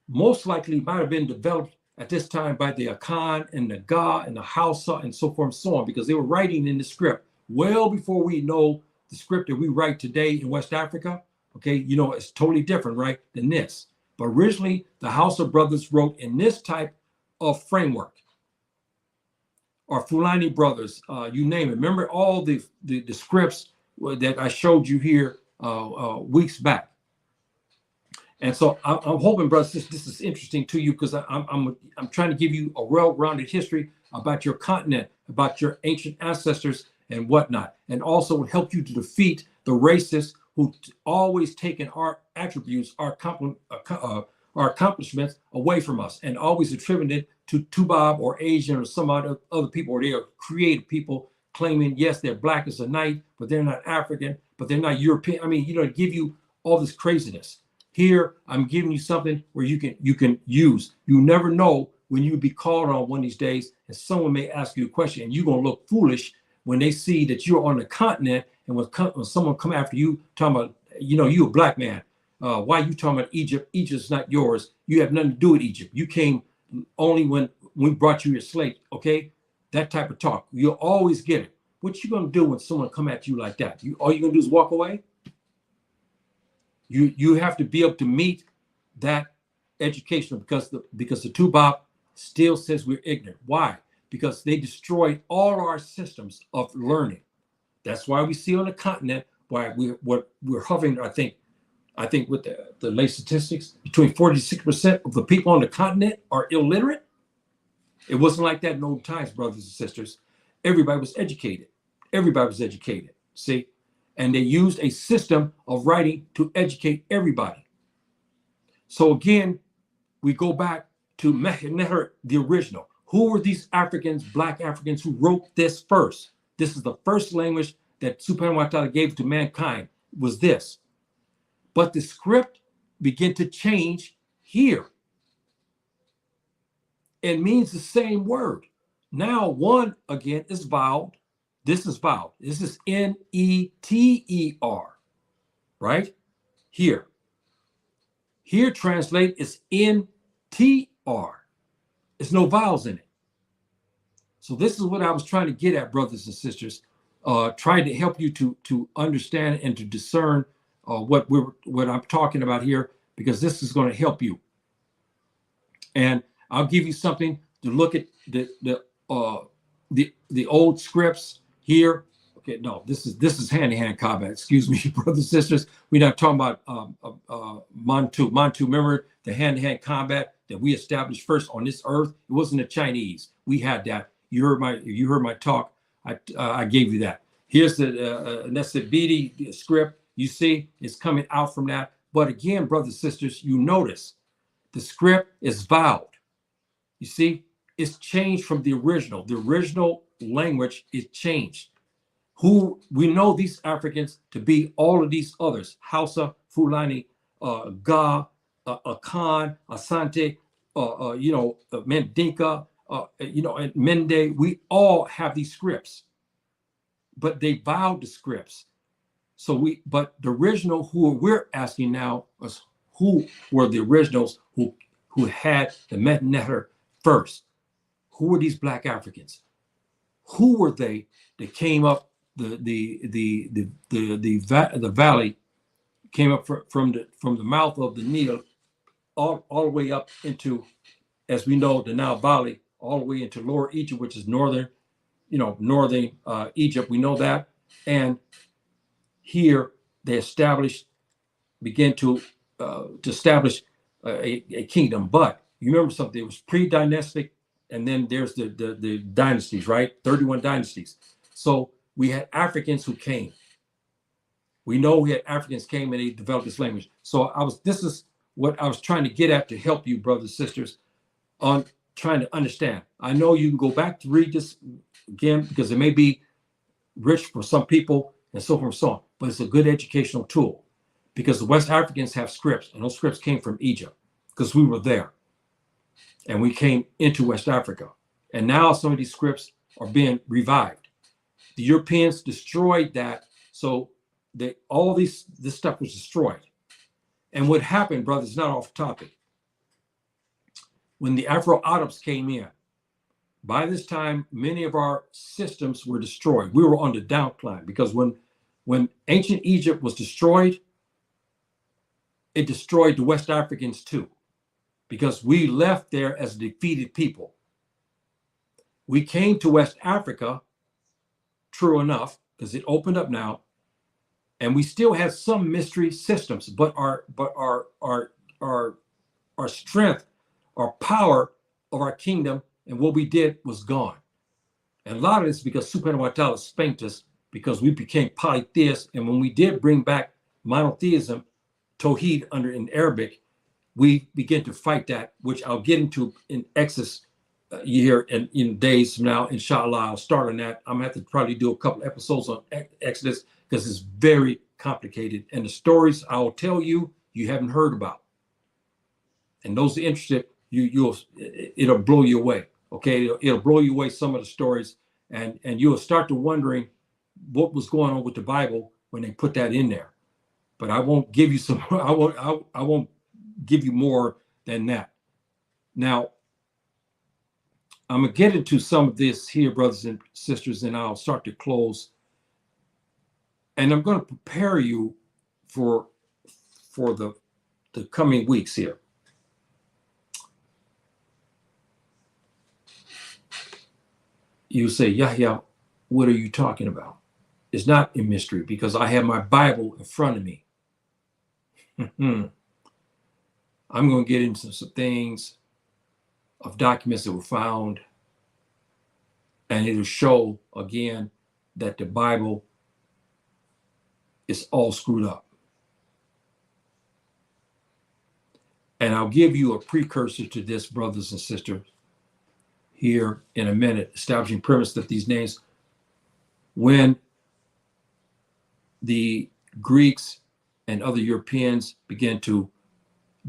most likely might have been developed at this time by the Akan and the Ga and the Hausa and so forth and so on, because they were writing in the script well before we know the script that we write today in West Africa. Okay, it's totally different, right, than this. But originally, the Hausa brothers wrote in this type of framework. Or Fulani brothers, you name it. Remember all the scripts that I showed you here weeks back. And so I'm hoping, brothers, this is interesting to you because I'm trying to give you a well-rounded history about your continent, about your ancient ancestors and whatnot, and also help you to defeat the racists who always taken our attributes, our accomplishments away from us, and always attributed to Tubab or Asian or some other people, or they are creative people claiming, yes, they're black as a night, but they're not African, but they're not European. I mean, give you all this craziness. Here, I'm giving you something where you can use. You never know when you'll be called on one of these days, and someone may ask you a question, and you're gonna look foolish when they see that you're on the continent, and when someone come after you talking about, you a black man. Why you talking about Egypt? Egypt's not yours. You have nothing to do with Egypt. You came only when we brought you your slave, okay? That type of talk. You'll always get it. What you gonna do when someone come at you like that? All you're gonna do is walk away? You have to be able to meet that education because the Tubab still says we're ignorant. Why? Because they destroyed all our systems of learning. That's why we see on the continent why we're hovering, I think with the latest statistics, between 46% of the people on the continent are illiterate. It wasn't like that in old times, brothers and sisters. Everybody was educated. See? And they used a system of writing to educate everybody. So again, we go back to Ntr, the original. Who were these Africans, black Africans, who wrote this first? This is the first language that Subhanahu wa ta'ala gave to mankind, was this. But the script began to change here. It means the same word. Now one, again, is voweled. This is voweled. This is N-E-T-E-R, right? Here translate is N-T-R. There's no vowels in it. So this is what I was trying to get at, brothers and sisters, trying to help you to understand and to discern what I'm talking about here, because this is going to help you. And I'll give you something to look at the old scripts here. Okay, no, this is hand-to-hand combat. Excuse me, brothers and sisters. We're not talking about Mantu. Remember the hand-to-hand combat that we established first on this earth? It wasn't the Chinese. We had that. You heard my talk. I gave you that. Here's that's the Deities script. You see, it's coming out from that. But again, brothers and sisters, you notice the script is voweled. You see, it's changed from the original. The original language is changed. Who we know these Africans to be all of these others: Hausa, Fulani, Ga, Akan, Asante, Mandinka, and Mende. We all have these scripts, but they vowed the scripts. But the original who we're asking now is who were the originals who had the Kmt Ntr first. Who were these Black Africans? Who were they that came up the valley, came up from the mouth of the Nile all the way up into, as we know, the Nile Valley, all the way into Lower Egypt, which is northern Egypt. We know that, and here they began to establish a kingdom. But you remember something? It was pre-dynastic, and then there's the dynasties, right? 31 dynasties. So we had Africans who came. We know we had Africans came and they developed this language. So this is what I was trying to get at to help you, brothers and sisters, on trying to understand. I know you can go back to read this again because it may be rich for some people and so forth and so on, but it's a good educational tool because the West Africans have scripts, and those scripts came from Egypt because we were there and we came into West Africa. And now some of these scripts are being revived. The Europeans destroyed that, so this stuff was destroyed. And what happened, brothers, is not off topic. When the Afro-Arabs came in, by this time, many of our systems were destroyed. We were on the downcline because when ancient Egypt was destroyed, it destroyed the West Africans too, because we left there as a defeated people. We came to West Africa, true enough, because it opened up now, and we still had some mystery systems, but our strength, our power of our kingdom and what we did was gone. And a lot of this is because Subhanahu wa Ta'ala spanked us because we became polytheists. And when we did bring back monotheism, Tawheed in Arabic, we began to fight that, which I'll get into in Exodus here and in days from now, inshallah. I'll start on that. I'm gonna have to probably do a couple episodes on Exodus because it's very complicated. And the stories I'll tell you, you haven't heard about. And those are interested, it'll blow you away. Okay, it'll blow you away, some of the stories, and you'll start to wondering what was going on with the Bible when they put that in there. But I won't give you I won't give you more than that. Now, I'm gonna get into some of this here, brothers and sisters, and I'll start to close. And I'm going to prepare you for the coming weeks here. You say, Yahya, what are you talking about? It's not a mystery because I have my Bible in front of me. I'm going to get into some things of documents that were found, and it'll show again that the Bible is all screwed up. And I'll give you a precursor to this, brothers and sisters, here in a minute, establishing premise that these names, when the Greeks and other Europeans began to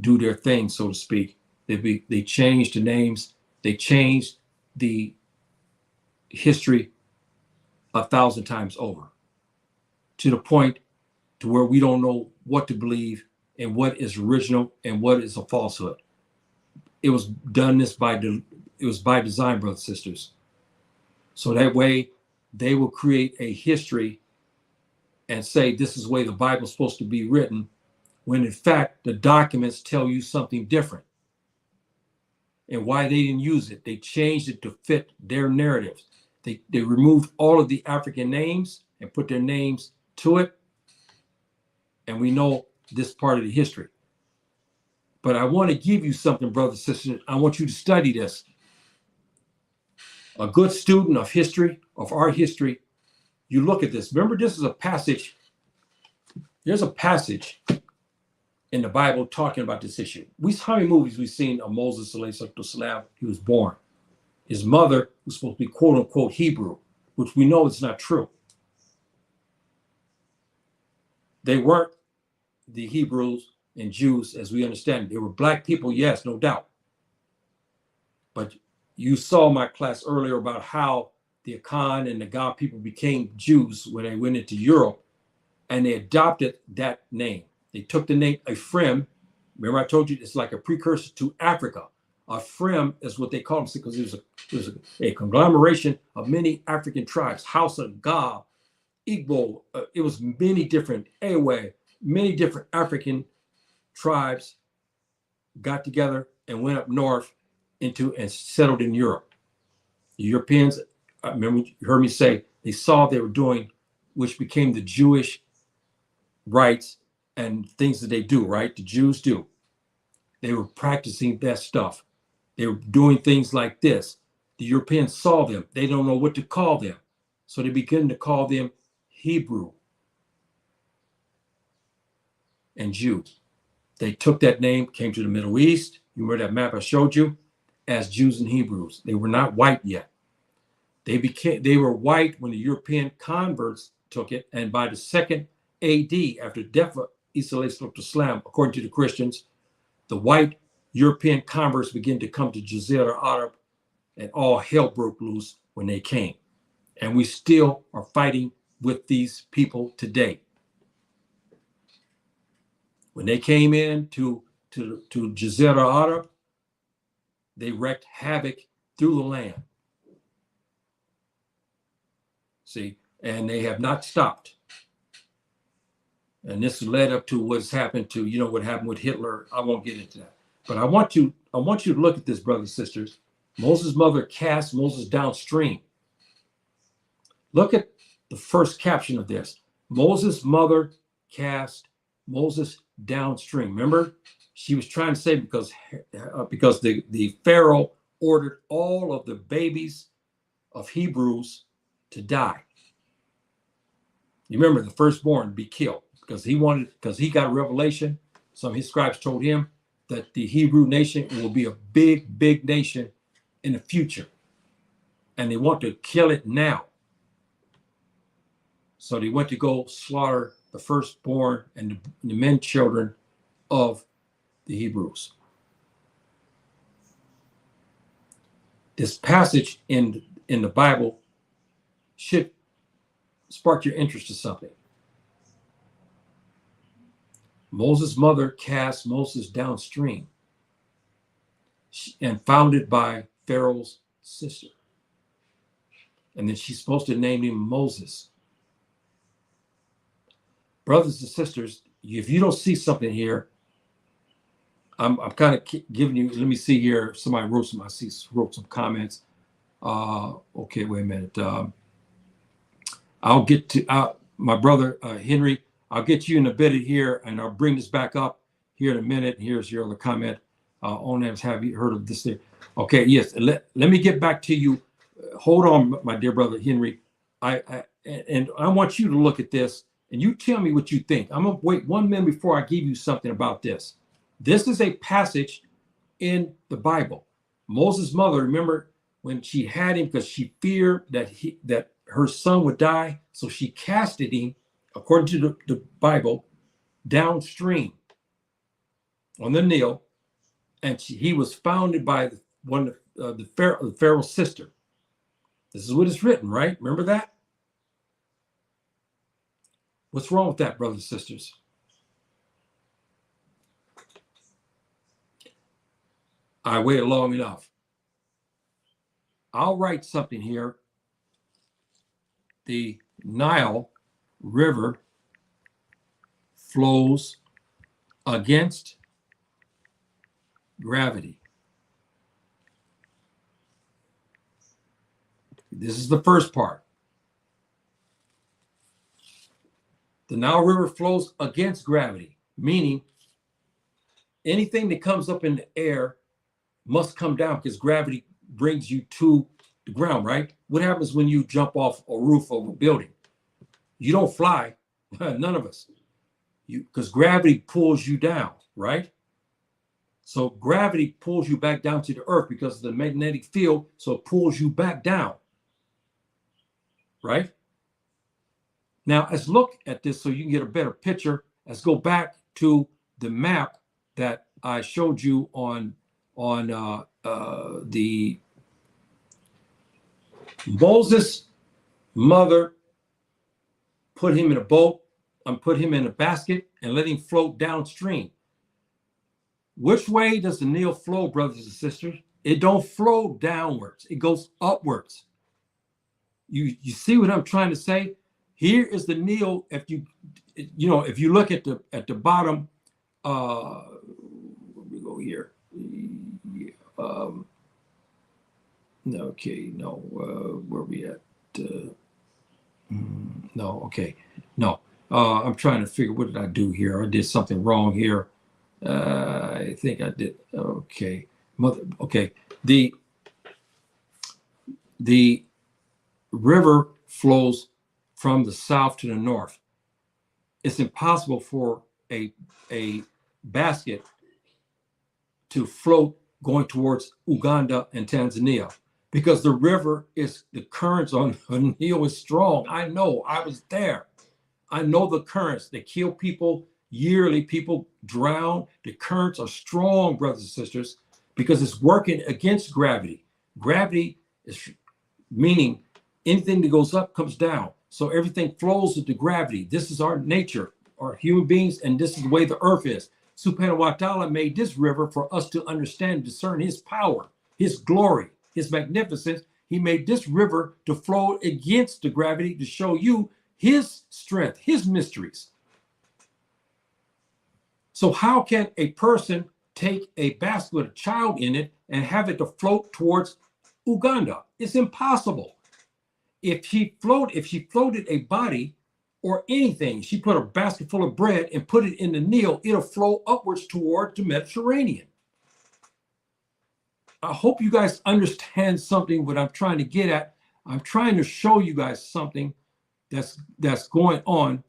do their thing, so to speak, they changed the names, they changed the history 1,000 times over, to the point to where we don't know what to believe and what is original and what is a falsehood. It was done by design, brothers and sisters. So that way they will create a history and say this is the way the Bible's supposed to be written, when in fact the documents tell you something different. And why they didn't use it, they changed it to fit their narratives. They removed all of the African names and put their names to it. And we know this part of the history. But I want to give you something, brothers and sisters. I want you to study this. A good student of history, of our history, you look at this. Remember, this is a passage. There's a passage in the Bible talking about this issue. How many movies we've seen of Moses, salam, he was born. His mother was supposed to be quote unquote Hebrew, which we know is not true. They weren't the Hebrews and Jews as we understand it. They were black people, yes, no doubt. But you saw my class earlier about how the Akan and the God people became Jews when they went into Europe, and they adopted that name. They took the name Ephraim. Remember I told you it's like a precursor to Africa. Ephraim is what they call them because it was a conglomeration of many African tribes. House of God, Igbo, it was many different, Ewe, many different African tribes got together and went up north and settled in Europe. The Europeans, I remember you heard me say, they saw they were doing, which became the Jewish rites and things that they do, right? The Jews do. They were practicing that stuff. They were doing things like this. The Europeans saw them. They don't know what to call them. So they begin to call them Hebrew and Jew. They took that name, came to the Middle East. You remember that map I showed you? As Jews and Hebrews. They were not white yet. They were white when the European converts took it, and by the 2nd AD, after the death of Isa, according to the Christians, the white European converts began to come to Jazira Arab, and all hell broke loose when they came. And we still are fighting with these people today. When they came in to Jazira Arab, they wreaked havoc through the land. See, and they have not stopped. And this led up to what's happened to, what happened with Hitler. I won't get into that. But I want you to look at this, brothers and sisters. Moses' mother cast Moses downstream. Look at the first caption of this. Moses' mother cast Moses downstream. Remember, she was trying to say because the Pharaoh ordered all of the babies of Hebrews to die. You remember the firstborn be killed because he got a revelation. Some of his scribes told him that the Hebrew nation will be a big, big nation in the future. And they want to kill it now. So they went to go slaughter the firstborn and the men children of the Hebrews. This passage in the Bible should spark your interest in something. Moses' mother cast Moses downstream and founded by Pharaoh's sister. And then she's supposed to name him Moses. Brothers and sisters, if you don't see something here, I'm kind of giving you, let me see here. Somebody wrote some comments. Okay, wait a minute. I'll get to my brother, Henry. I'll get you in a bit here, and I'll bring this back up here in a minute. Here's your other comment. Onams, have you heard of this there? Okay, yes. Let me get back to you. Hold on, my dear brother, Henry. I want you to look at this, and you tell me what you think. I'm going to wait 1 minute before I give you something about this. This is a passage in the Bible. Moses' mother, remember when she had him because she feared that her son would die, so she casted him, according to the Bible, downstream on the Nile, and he was founded by one of the Pharaoh's sister. This is what is written, right? Remember that? What's wrong with that, brothers and sisters? I waited long enough. I'll write something here. The Nile River flows against gravity. This is the first part. The Nile River flows against gravity, meaning anything that comes up in the air must come down because gravity brings you to the ground, right? What happens when you jump off a roof of a building? You don't fly, none of us. because gravity pulls you down, right? So gravity pulls you back down to the earth because of the magnetic field, so it pulls you back down, right? Now, let's look at this so you can get a better picture. Let's go back to the map that I showed you on the Moses' mother put him in a boat and put him in a basket and let him float downstream. Which way does the Nile flow, brothers and sisters? It don't flow downwards. It goes upwards. You see what I'm trying to say? Here is the Nile. If you look at the bottom, we go here. Okay, no, where we at? No, okay, no. I'm trying to figure, what did I do here? I did something wrong here. I think I did. Okay, okay. The river flows from the south to the north. It's impossible for a basket to float going towards Uganda and Tanzania because the river the currents on the Nile is strong. I know, I was there. I know the currents. They kill people yearly. People drown. The currents are strong, brothers and sisters, because it's working against gravity. Gravity is meaning anything that goes up comes down. So everything flows with the gravity. This is our nature, our human beings, and this is the way the earth is. Subhanahu wa ta'ala made this river for us to understand, discern his power, his glory, his magnificence. He made this river to flow against the gravity to show you his strength, his mysteries. So how can a person take a basket with a child in it and have it to float towards Uganda? It's impossible. If she floated a body or anything, she put a basket full of bread and put it in the Nile, it'll flow upwards toward the Mediterranean. I hope you guys understand something what I'm trying to get at. I'm trying to show you guys something that's going on.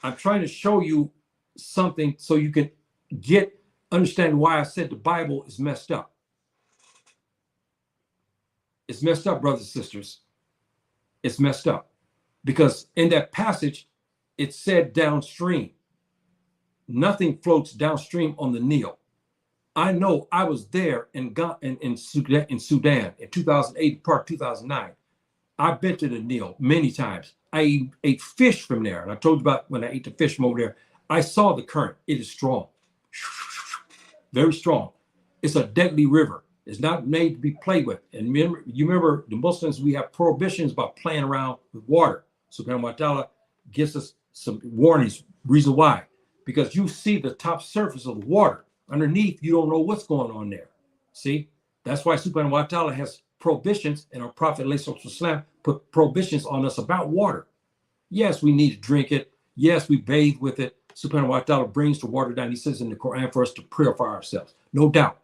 I'm trying to show you something so you can understand why I said the Bible is messed up. It's messed up, brothers and sisters. It's messed up because in that passage, it said downstream. Nothing floats downstream on the Nile. I know, I was there in Sudan in 2008, part 2009. I've been to the Nile many times. I ate fish from there. And I told you about when I ate the fish from over there. I saw the current. It is strong. Very strong. It's a deadly river. It's not made to be played with. And you remember the Muslims, we have prohibitions about playing around with water. Subhanahu wa ta'ala gives us some warnings. Reason why? Because you see the top surface of the water. Underneath, you don't know what's going on there. See? That's why Subhanahu wa ta'ala has prohibitions, and our Prophet ﷺ put prohibitions on us about water. Yes, we need to drink it. Yes, we bathe with it. Subhanahu wa ta'ala brings the water down. He says in the Quran for us to purify ourselves. No doubt.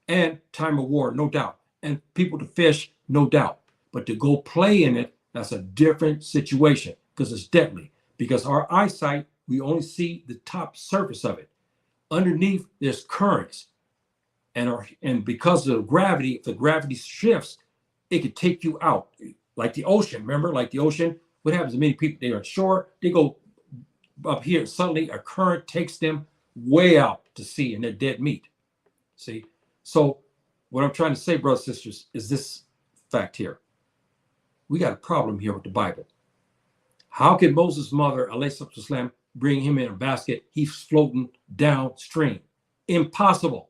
And time of war, no doubt. And people to fish, no doubt. But to go play in it, that's a different situation because it's deadly. Because our eyesight, we only see the top surface of it. Underneath, there's currents. And because of the gravity, if the gravity shifts, it could take you out. Like the ocean, remember? Like the ocean, what happens to many people, they're on shore, they go up here, suddenly a current takes them way out to sea and they're dead meat. See? So what I'm trying to say, brothers and sisters, is this fact here. We got a problem here with the Bible. How can Moses' mother, ﷺ, bring him in a basket? He's floating downstream. Impossible.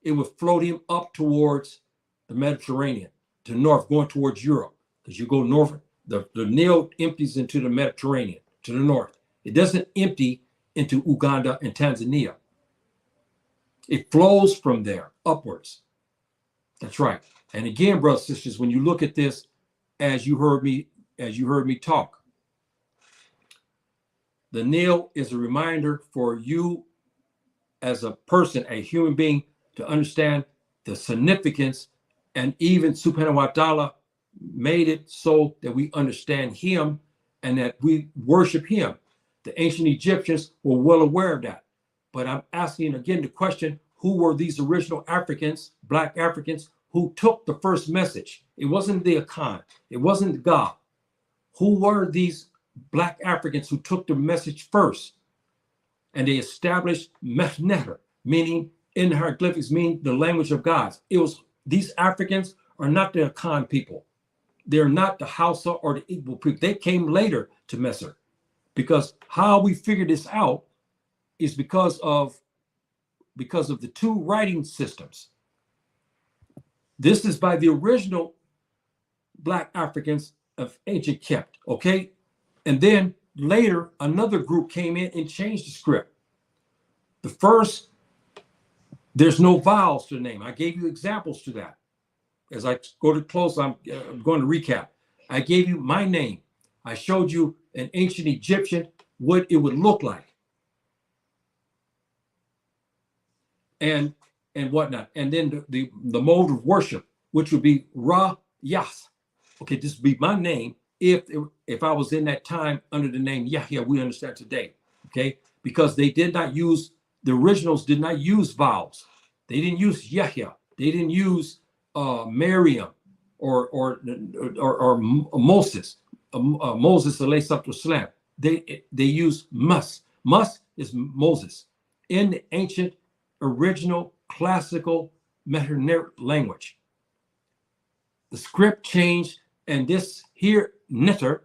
It would float him up towards the Mediterranean, to the north, going towards Europe. Because you go north, the Nile empties into the Mediterranean, to the north. It doesn't empty into Uganda and Tanzania. It flows from there upwards. That's right. And again, brothers and sisters, when you look at this, as you heard me talk, the Nile is a reminder for you as a person, a human being, to understand the significance, and even Subhanahu wa ta'ala made it so that we understand him and that we worship him. The ancient Egyptians were well aware of that. But I'm asking again the question, who were these original Africans, Black Africans, who took the first message? It wasn't the Akan. It wasn't God. Who were these Black Africans who took the message first? And they established Mdw Ntr, meaning in hieroglyphics, meaning the language of gods. It was, these Africans are not the Akan people. They're not the Hausa or the Igbo people. They came later to Messer. Because how we figured this out is because of the two writing systems. This is by the original Black Africans of ancient Kmt, okay? And then later, another group came in and changed the script. The first, there's no vowels to the name. I gave you examples to that. As I go to close, I'm going to recap. I gave you my name. I showed you an ancient Egyptian, what it would look like. And whatnot. And then the mode of worship, which would be Ra Yas. Okay, this would be my name if I was in that time under the name Yahya, we understand today. Okay, because they did not use, the originals did not use vowels. They didn't use Yahya. They didn't use Miriam or Moses. Moses alayhi salam. They use Mus. Mus is Moses in the ancient original classical Mdw Ntr language. The script changed, and this here Ntr,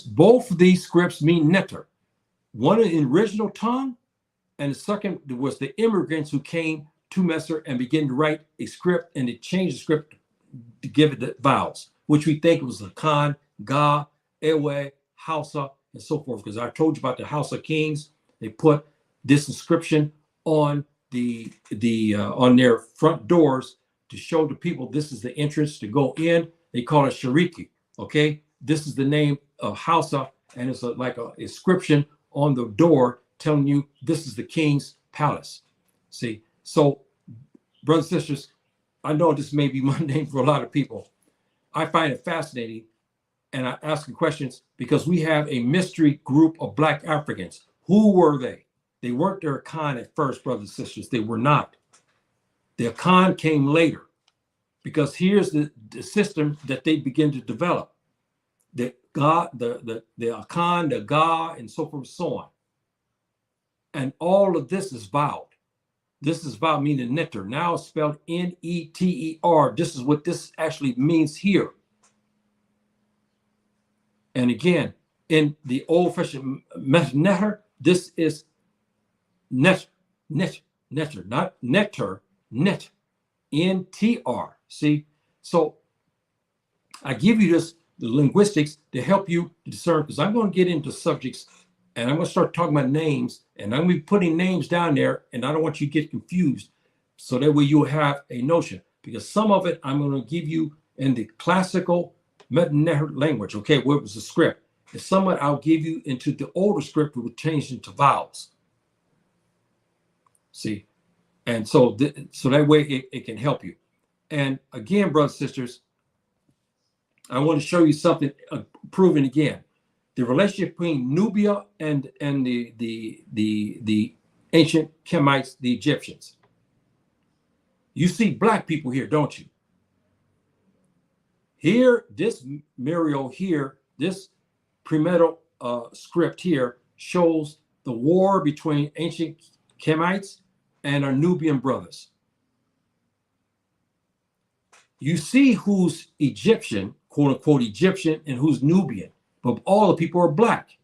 both of these scripts mean Ntr. One in the original tongue, and the second was the immigrants who came to Messer and began to write a script, and they changed the script to give it the vowels, which we think was Akan, Ga, Ewe, Hausa, and so forth. Because I told you about the Hausa kings, they put this inscription on on their front doors to show the people this is the entrance to go in. They call it Shariki. Okay, this is the name of Hausa, and it's like an inscription on the door telling you this is the king's palace. See, so brothers and sisters, I know this may be mundane for a lot of people. I find it fascinating, and I ask questions because we have a mystery group of Black Africans. Who were they? They weren't their Akan at first, brothers and sisters. They were not. The Akan came later, because here's the system that they begin to develop. The God, the Akan, the Ga, and so forth and so on. And all of this is vowed. This is vowed meaning Ntr. Now it's spelled N-E-T-E-R. This is what this actually means here. And again, in the old-fashioned Mdw Ntr, this is Ntr, not nectar, Nt, N-T-R. See, so I give you this, the linguistics, to help you to discern, because I'm going to get into subjects and I'm going to start talking about names, and I'm going to be putting names down there, and I don't want you to get confused, so that way you'll have a notion, because some of it I'm going to give you in the classical Mdw Ntr language, okay, where it was the script, and some of it I'll give you into the older script, which will change into vowels. See, and so so that way it can help you. And again, brothers and sisters, I want to show you something proven again. The relationship between Nubia and the ancient Kemites, the Egyptians. You see Black people here, don't you? Here, this Muriel here, this pre-metal script here shows the war between ancient Kemites and our Nubian brothers. You see who's Egyptian, quote unquote Egyptian, and who's Nubian, but all the people are Black.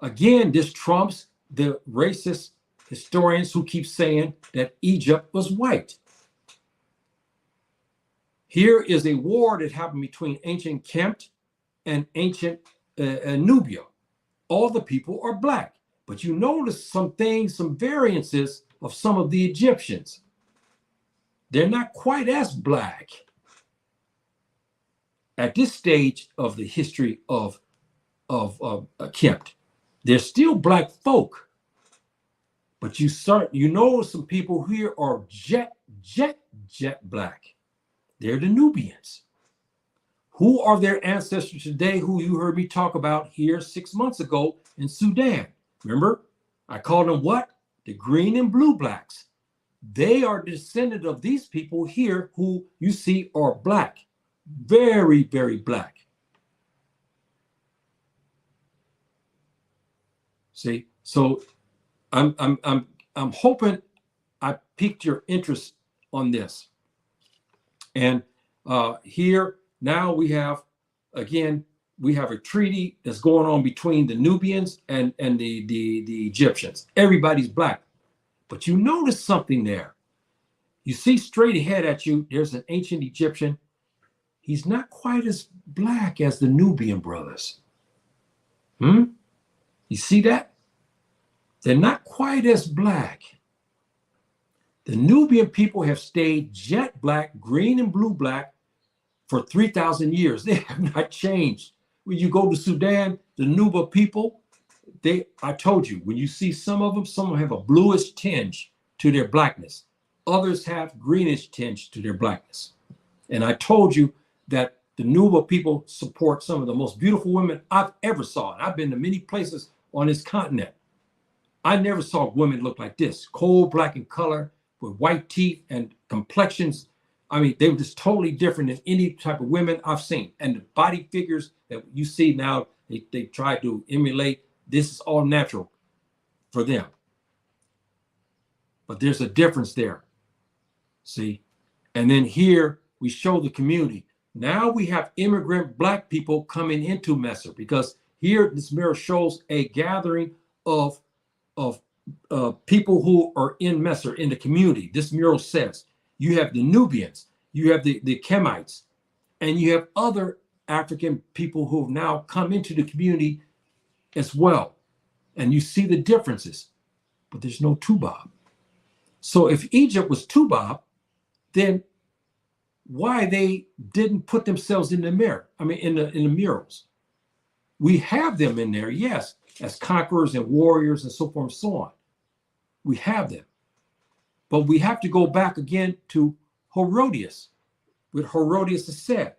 Again, this trumps the racist historians who keep saying that Egypt was white. Here is a war that happened between ancient Kmt and ancient Nubia. All the people are Black, but you notice some things, some variances of some of the Egyptians. They're not quite as Black at this stage of the history of Kmt. They're still Black folk, but you know some people here are jet Black. They're the Nubians. Who are their ancestors today who you heard me talk about here 6 months ago in Sudan? Remember, I called them what? The green and blue blacks. They are descendant of these people here who you see are black, very, very black. See, so I'm hoping I piqued your interest on this. And here now we have, again, we have a treaty that's going on between the Nubians and the Egyptians. Everybody's black. But you notice something there. You see straight ahead at you, there's an ancient Egyptian. He's not quite as black as the Nubian brothers. You see that? They're not quite as black. The Nubian people have stayed jet black, green and blue black for 3,000 years. They have not changed. When you go to Sudan, the Nuba people, I told you, when you see some of them have a bluish tinge to their blackness. Others have greenish tinge to their blackness. And I told you that the Nuba people support some of the most beautiful women I've ever saw. And I've been to many places on this continent. I never saw women look like this, coal black in color, with white teeth and complexions. I mean, they were just totally different than any type of women I've seen. And the body figures that you see now, they try to emulate. This is all natural for them. But there's a difference there. See? And then here we show the community. Now we have immigrant black people coming into Messer, because here this mirror shows a gathering of people who are in Messer, in the community. This mural says you have the Nubians, you have the Kemites, and you have other African people who have now come into the community as well. And you see the differences, but there's no Tubab. So if Egypt was Tubab, then why they didn't put themselves in the mirror? I mean, in the murals. We have them in there, yes, as conquerors and warriors and so forth and so on. We have them. But we have to go back again to Herodias, what Herodias has said.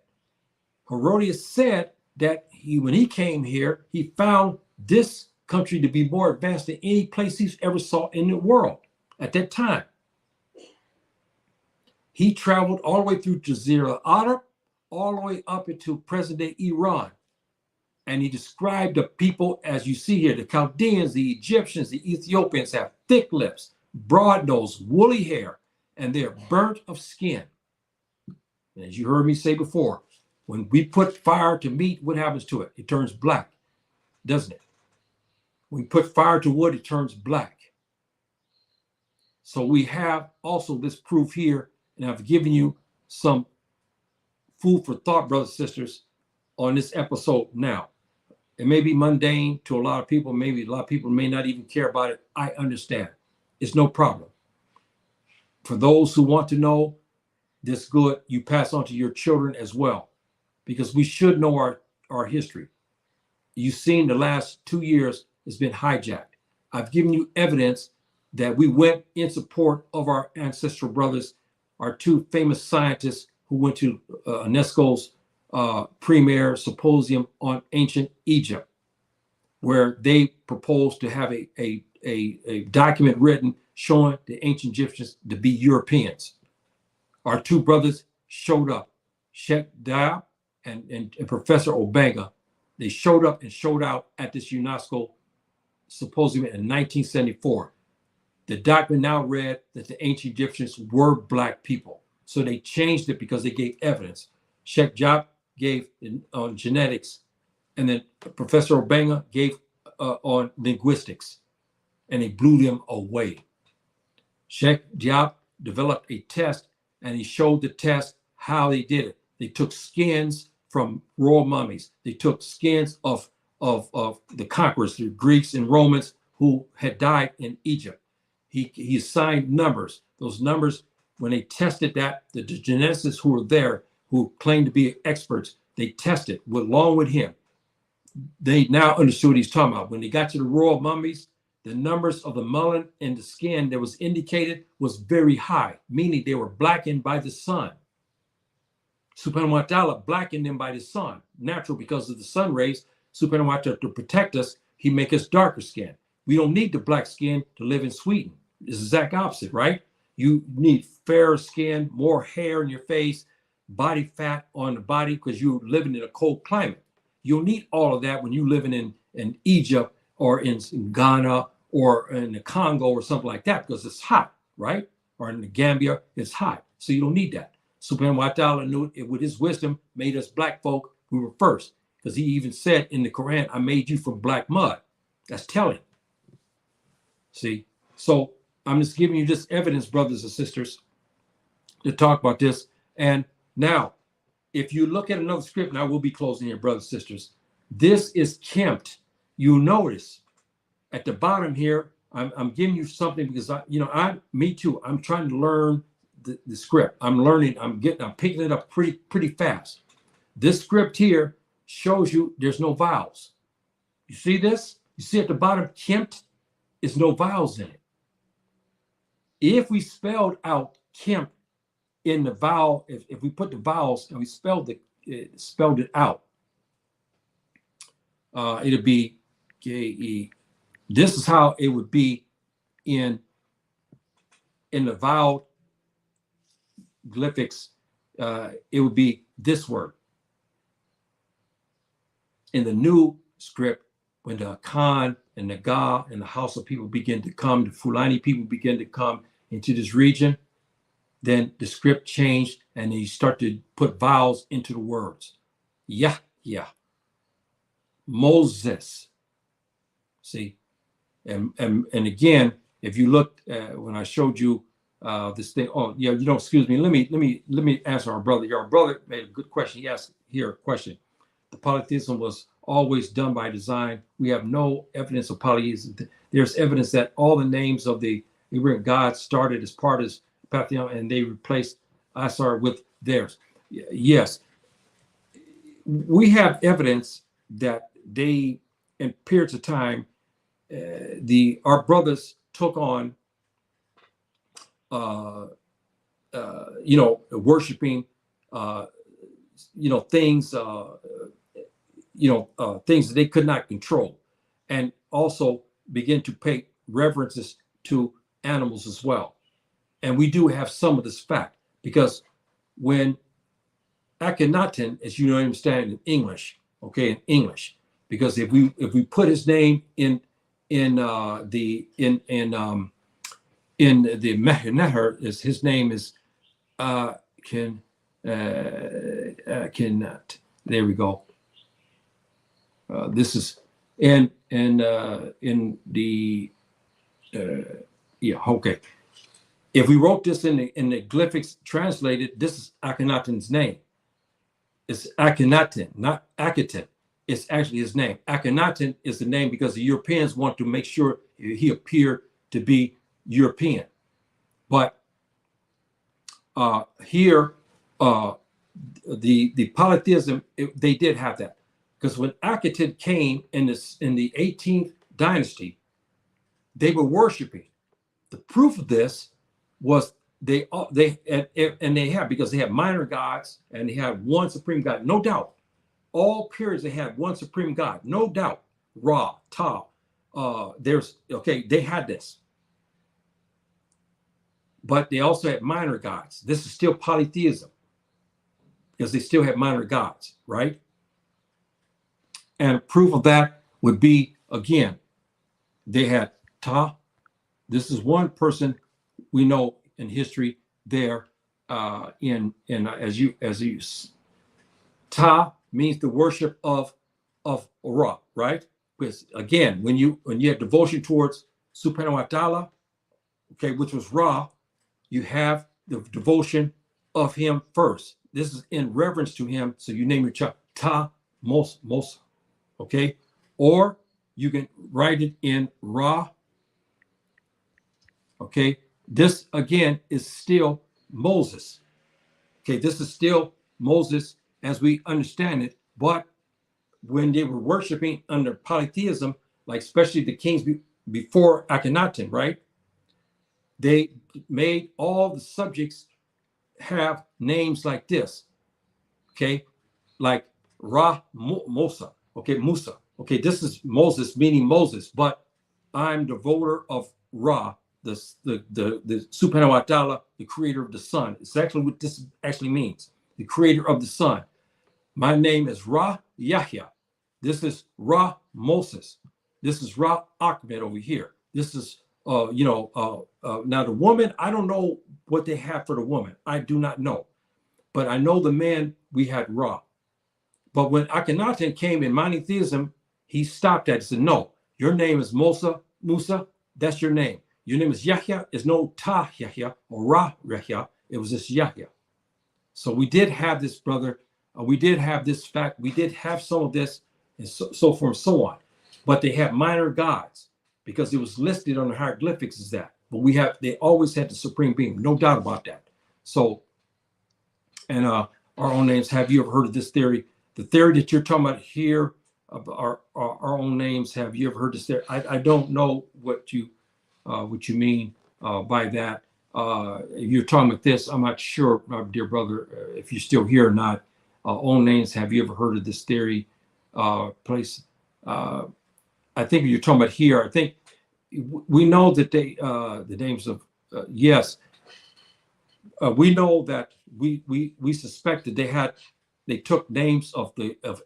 Herodias said that when he came here, he found this country to be more advanced than any place he's ever saw in the world at that time. He traveled all the way through Jazeera al-Arab, all the way up into present-day Iran. And he described the people, as you see here, the Chaldeans, the Egyptians, the Ethiopians have thick lips, broad nose, woolly hair, and they're burnt of skin. And as you heard me say before, when we put fire to meat, what happens to it? It turns black, doesn't it? When we put fire to wood, it turns black. So we have also this proof here, and I've given you some food for thought, brothers and sisters, on this episode now. It may be mundane to a lot of people. Maybe a lot of people may not even care about it. I understand. It's no problem. For those who want to know this good, you pass on to your children as well, because we should know our history. You've seen the last 2 years has been hijacked. I've given you evidence that we went in support of our ancestral brothers, our two famous scientists who went to UNESCO's premier symposium on ancient Egypt, where they proposed to have a document written showing the ancient Egyptians to be Europeans. Our two brothers showed up, Sheikh Diab and Professor Obanga. They showed up and showed out at this UNESCO symposium in 1974. The document now read that the ancient Egyptians were black people. So they changed it because they gave evidence. Sheikh Diab gave on genetics, and then Professor Obanga gave on linguistics, and they blew them away. Sheikh Diab developed a test, and he showed the test how they did it. They took skins from royal mummies. They took skins of the conquerors, the Greeks and Romans who had died in Egypt. He assigned numbers. Those numbers, when they tested that, the geneticists who were there, who claimed to be experts, they tested along with him. They now understood what he's talking about. When they got to the royal mummies, the numbers of the melanin in the skin that was indicated was very high, meaning they were blackened by the sun. Subhanahu wa ta'ala blackened them by the sun, natural because of the sun rays. Subhanahu wa ta'ala, to protect us, he make us darker skin. We don't need the black skin to live in Sweden. It's the exact opposite, right? You need fairer skin, more hair in your face, body fat on the body because you're living in a cold climate. You'll need all of that when you're living in Egypt or in Ghana or in the Congo or something like that because it's hot, right? Or in the Gambia, it's hot. So you don't need that. Subhanahu wa ta'ala knew it with his wisdom, made us black folk. We were first because he even said in the Quran, I made you from black mud. That's telling. See, so I'm just giving you this evidence, brothers and sisters, to talk about this. And now, if you look at another script, and I will be closing here, brothers and sisters, this is Kmt. You notice at the bottom here, I'm giving you something because me too. I'm trying to learn the script. I'm learning. I'm picking it up pretty fast. This script here shows you there's no vowels. You see this? You see at the bottom, Kmt, is no vowels in it. If we spelled out Kmt in the vowel, if we put the vowels and we spelled it out, it'll be K-E. This is how it would be in the vowel glyphics. It would be this word. In the new script, when the Khan and the Ga and the Hausa people begin to come, the Fulani people begin to come into this region, then the script changed and you start to put vowels into the words. Yeah. Moses. See, and again, if you looked when I showed you this thing, excuse me. Let me answer our brother. Our brother made a good question. He asked here a question. The polytheism was always done by design. We have no evidence of polytheism. There's evidence that all the names of the Hebrew gods started as part of pantheon, and they replaced Asar with theirs. Yes, we have evidence that they, in periods of time, our brothers took on, worshiping, things, things that they could not control, and also begin to pay reverences to animals as well. And we do have some of this fact because when Akhenaten, as you understand in English, because if we put his name in the Mdw Ntr, his name is Akhenaten. There we go. This is in the okay. If we wrote this in the glyphics translated, this is Akhenaten's name. It's Akhenaten, not Akhenaten. It's actually his name. Akhenaten is the name because the Europeans want to make sure he appeared to be European. But here, the polytheism, they did have that. Because when Akhenaten came in the 18th dynasty, they were worshiping. The proof of this was they had, because they had minor gods and they had one supreme God, no doubt. All periods they had one supreme God, no doubt. Ra, Ta, they had this. But they also had minor gods. This is still polytheism because they still had minor gods, right? And proof of that would be, again, they had Ta. This is one person we know in history there. Ta means the worship of Ra, right? Because again, when you have devotion towards Subhanahu wa ta'ala, which was Ra, you have the devotion of him first. This is in reverence to him. So you name your child Ta Mos, okay? Or you can write it in Ra. Okay, this again is still Moses. Okay, this is still Moses as we understand it. But when they were worshiping under polytheism, like especially the kings before Akhenaten, right? They made all the subjects have names like this. Okay, like Mosa. Okay, Musa. Okay, this is Moses, meaning Moses, but I'm the voter of Ra, the Subhanahu wa Ta'ala, the creator of the sun. It's actually what this actually means, the creator of the sun. My name is Ra Yahya. This is Ra Moses. This is Ra Ahmed over here. This is, now the woman, I don't know what they have for the woman. I do not know. But I know the man, we had Ra. But when Akhenaten came in monotheism, he stopped that. He said, no, your name is Musa, that's your name. Your name is Yahya, is no Ta Yahya or Ra Yahya. It was just Yahya. So we did have this, brother. We did have this fact. We did have some of this, and so forth and so on. But they had minor gods because it was listed on the hieroglyphics as that. But they always had the supreme being, no doubt about that. So, and our own names. Have you ever heard of this theory? The theory that you're talking about here, of our own names. Have you ever heard this theory? I don't know what you mean by that. If you're talking about this, I'm not sure, my dear brother, if you're still here or not. Own names. Have you ever heard of this theory? Place. I think you're talking about here. I think we know that the names of yes. We know that we suspect that they took names of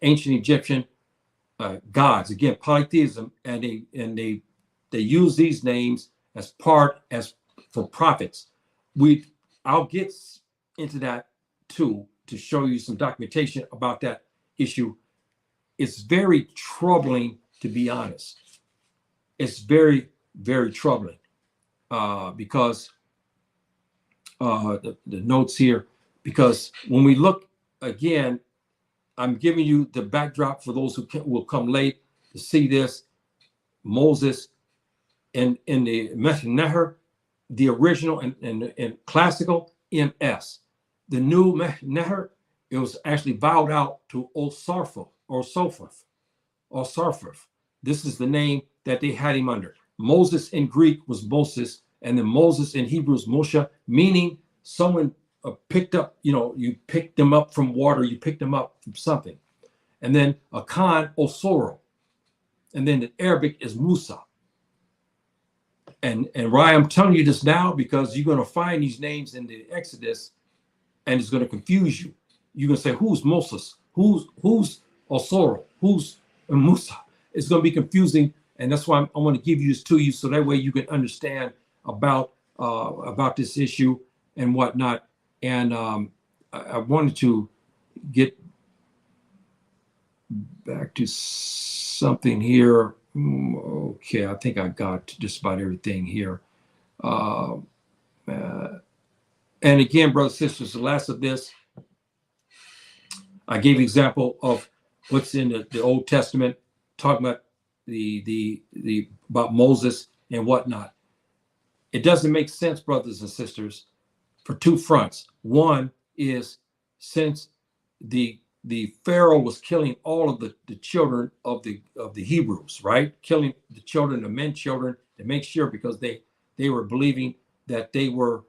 ancient Egyptian gods, again polytheism, and they use these names as for prophets. I'll get into that too to show you some documentation about that issue. It's very troubling, to be honest. It's very, very troubling because the notes here, because when we look again, I'm giving you the backdrop for those who will come late to see this. Moses in the Mdw Ntr, the original and classical MS. The new Mdw Ntr, it was actually vowed out to Osarfo or Sopheth or Sarfeth. This is the name that they had him under. Moses in Greek was Moses, and then Moses in Hebrew is Moshe, meaning someone picked up, you picked them up from water, you picked them up from something. And then a Khan, Osoro. And then in Arabic is Musa. And Ryan, I'm telling you this now because you're going to find these names in the Exodus and it's going to confuse you. You're going to say, who's Moses? Who's Osoro? Who's Musa? It's going to be confusing. And that's why I want to give you this to you so that way you can understand about this issue and whatnot. And I wanted to get back to something here. Okay, I think I got just about everything here. And again, brothers and sisters, the last of this, I gave example of what's in the Old Testament, talking about about Moses and whatnot. It doesn't make sense, brothers and sisters, for two fronts. One is since the Pharaoh was killing all of the children of the Hebrews, right? Killing the children, the men children, to make sure, because they were believing that they were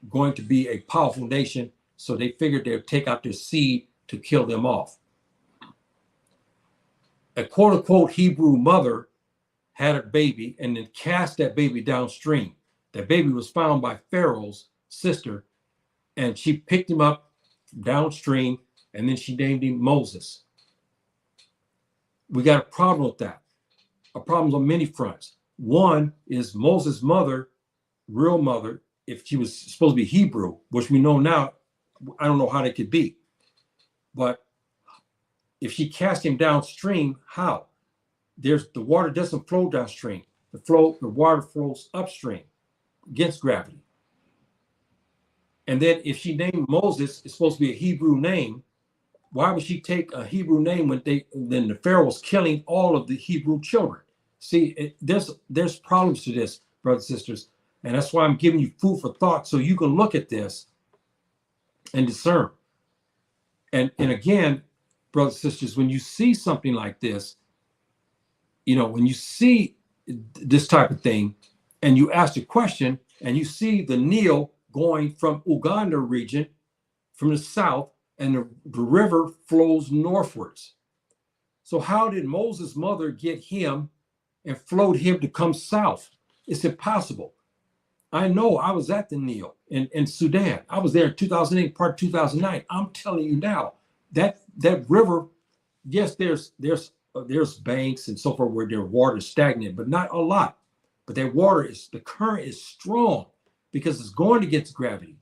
going to be a powerful nation, so they figured they would take out their seed to kill them off. A quote unquote Hebrew mother had a baby and then cast that baby downstream. That baby was found by Pharaoh's sister, and she picked him up downstream, and then she named him Moses. We got a problem with that. A problem on many fronts. One is Moses' mother, real mother, if she was supposed to be Hebrew, which we know now, I don't know how that could be. But if she cast him downstream, how? The water doesn't flow downstream. The water flows upstream against gravity. And then if she named Moses, it's supposed to be a Hebrew name. Why would she take a Hebrew name when then the Pharaoh was killing all of the Hebrew children? See, there's problems to this, brothers and sisters. And that's why I'm giving you food for thought so you can look at this and discern. And again, brothers and sisters, when you see something like this, when you see this type of thing and you ask the question and you see the Nile going from Uganda region from the south and the river flows northwards. So how did Moses' mother get him and float him to come south? It's impossible. I know, I was at the Nile in Sudan. I was there in 2008, part 2009. I'm telling you now, that river, yes, there's banks and so forth where their water is stagnant, but not a lot. But that the current is strong because it's going against gravity.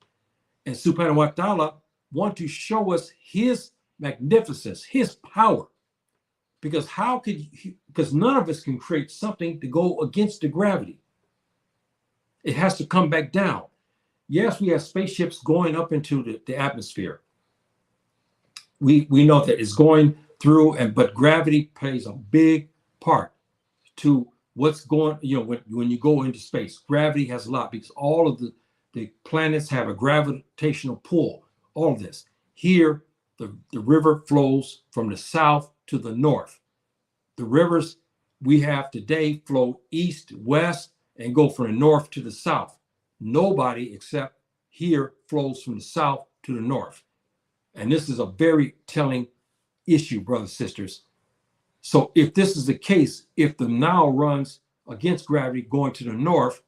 And Subhanahu wa ta'ala want to show us his magnificence, his power. Because because none of us can create something to go against the gravity. It has to come back down. Yes, we have spaceships going up into the atmosphere. We know that it's going through, but gravity plays a big part to what's going, when you go into space. Gravity has a lot because all of the planets have a gravitational pull, all of this. Here, the river flows from the south to the north. The rivers we have today flow east, west, and go from the north to the south. Nobody except here flows from the south to the north. And this is a very telling issue, brothers and sisters. So if this is the case, if the Nile runs against gravity going to the north,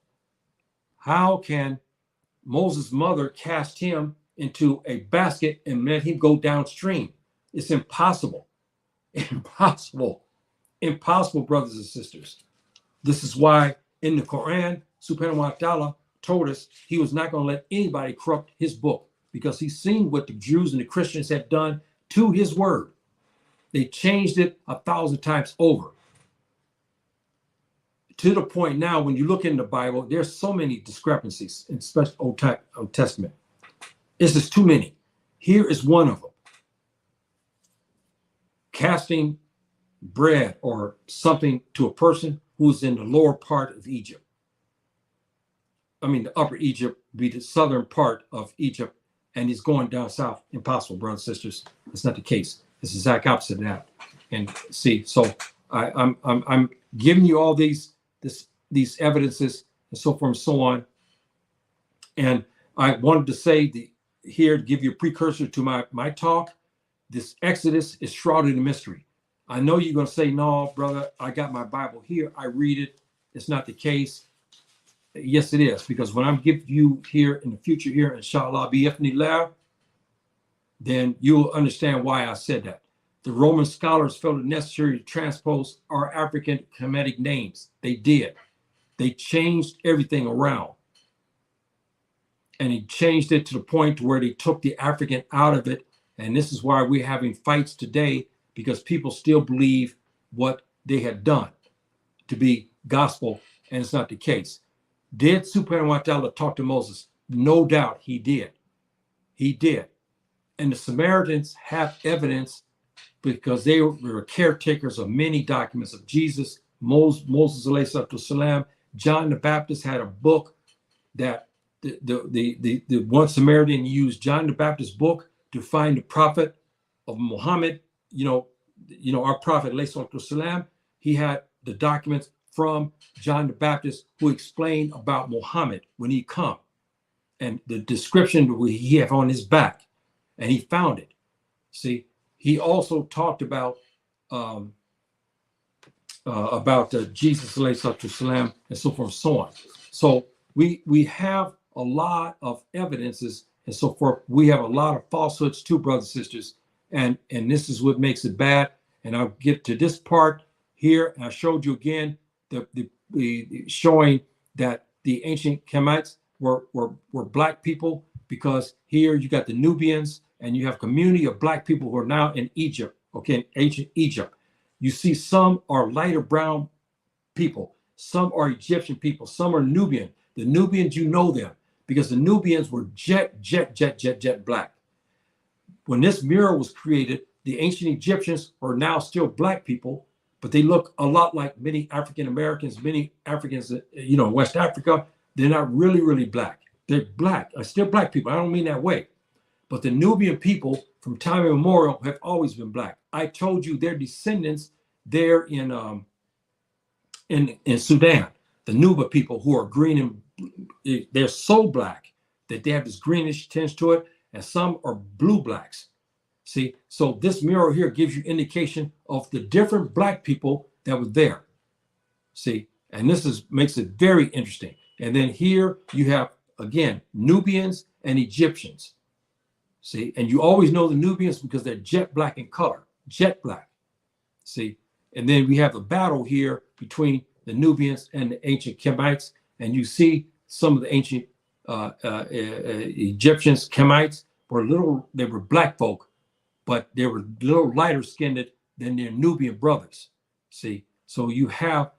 how can Moses' mother cast him into a basket and let him go downstream? It's impossible. Impossible. Impossible, brothers and sisters. This is why in the Quran, Subhanahu wa ta'ala told us he was not going to let anybody corrupt his book because he's seen what the Jews and the Christians had done to his word. They changed it 1,000 times over. To the point now, when you look in the Bible, there's so many discrepancies, especially Old Testament. It's just too many. Here is one of them. Casting bread or something to a person who's in the lower part of Egypt. I mean, the upper Egypt would be the southern part of Egypt, and he's going down south. Impossible, brothers and sisters. It's not the case. It's the exact opposite of that. And see, so I'm giving you all these evidences and so forth and so on. And I wanted to say here to give you a precursor to my talk. This Exodus is shrouded in mystery. I know you're going to say, no, brother, I got my Bible here. I read it. It's not the case. Yes, it is. Because when I'm giving you here in the future here, inshallah, bi'ithnillah, then you'll understand why I said that. The Roman scholars felt it necessary to transpose our African Kemetic names. They did. They changed everything around. And he changed it to the point where they took the African out of it. And this is why we're having fights today, because people still believe what they had done to be gospel, and it's not the case. Did Subhanahu wa ta'ala talk to Moses? No doubt he did. He did. And the Samaritans have evidence because they were caretakers of many documents of Jesus, Moses alayhi salam. John the Baptist had a book that the one Samaritan used John the Baptist's book to find the prophet of Muhammad. Our prophet alayhi salam, he had the documents from John the Baptist who explained about Muhammad when he come, and the description he had on his back, and he found it. See, he also talked about Jesus alayhi salam and so forth and so on. So we have a lot of evidences and so forth. We have a lot of falsehoods too, brothers and sisters, and this is what makes it bad. And I'll get to this part here, and I showed you again the showing that the ancient Kemites were black people, because here you got the Nubians and you have a community of black people who are now in Egypt, okay, in ancient Egypt. You see some are lighter brown people, some are Egyptian people, some are Nubian. The Nubians, you know them, because the Nubians were jet black. When this mural was created, the ancient Egyptians are now still black people, but they look a lot like many African Americans, many Africans, in West Africa. They're not really black. They're black, still black people. I don't mean that way. But the Nubian people from time immemorial have always been black. I told you their descendants there in Sudan, the Nuba people who are green and they're so black that they have this greenish tinge to it, and some are blue blacks. See, so this mural here gives you indication of the different black people that were there. See, and this makes it very interesting. And then here you have, again, Nubians and Egyptians. See, and you always know the Nubians because they're jet black in color, jet black. See, and then we have a battle here between the Nubians and the ancient Kemites, and you see some of the ancient Egyptians, Kemites, they were black folk, but they were a little lighter skinned than their Nubian brothers. See, so you have,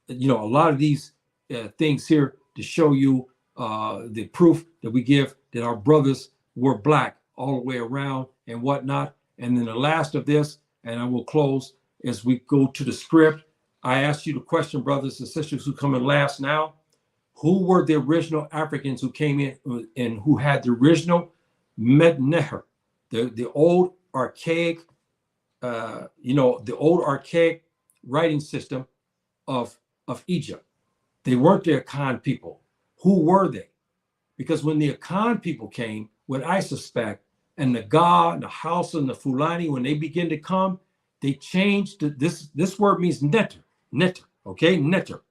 a lot of these things here to show you the proof that we give that our brothers were black all the way around and whatnot. And then the last of this, and I will close, as we go to the script. I asked you the question, brothers and sisters who come in last now, who were the original Africans who came in and who had the original Mdw Ntr, the old archaic, the old archaic writing system of Egypt? They weren't the Akan people. Who were they? Because when the Akan people came, what I suspect, and the Ga and the Hausa and the Fulani, when they begin to come, they changed this word means Ntr, okay, Ntr.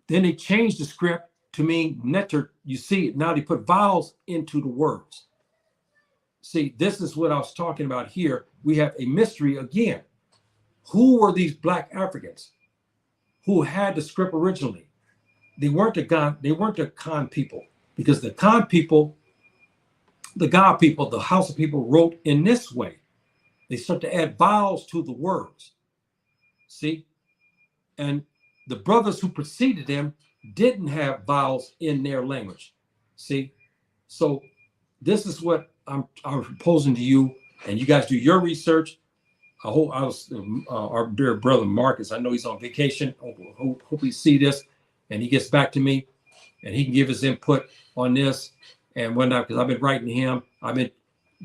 Then they changed the script to mean Ntr. You see, now they put vowels into the words. See, this is what I was talking about here. We have a mystery again. Who were these black Africans who had the script originally? They weren't the Khan people, because the Khan people, the Ga people, the Hausa people wrote in this way. They start to add vowels to the words. See? And the brothers who preceded them didn't have vowels in their language. See? So this is what I'm proposing to you, and you guys do your research. I hope our dear brother Marcus, I know he's on vacation. Hope he see this and he gets back to me and he can give his input on this and whatnot, because I've been writing to him. I've been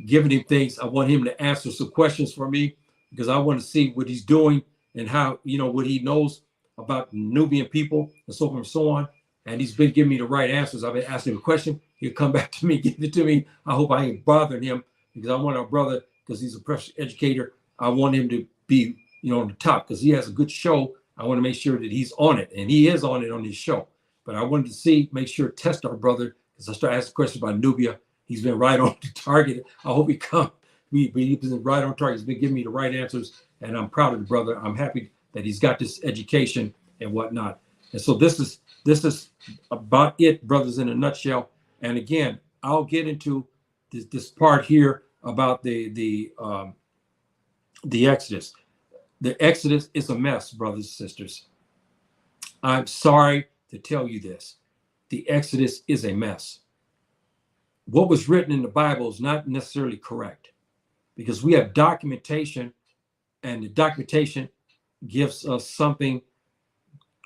giving him things. I want him to answer some questions for me because I want to see what he's doing and how, what he knows about Nubian people and so forth and so on. And he's been giving me the right answers. I've been asking him a question. He'll come back to me, give it to me. I hope I ain't bothering him, because I want our brother, because he's a precious educator, I want him to be, on the top, because he has a good show. I want to make sure that he's on it, and he is on it on his show. But I wanted to make sure, test our brother, because I started asking questions about Nubia. He's been right on the target. I hope he comes. He's been right on target. He's been giving me the right answers, and I'm proud of the brother. I'm happy that he's got this education and whatnot. And so this is about it, brothers, in a nutshell. And again, I'll get into this part here about the Exodus. The Exodus is a mess, brothers and sisters. I'm sorry to tell you this. The Exodus is a mess. What was written in the Bible is not necessarily correct, because we have documentation, and the documentation gives us something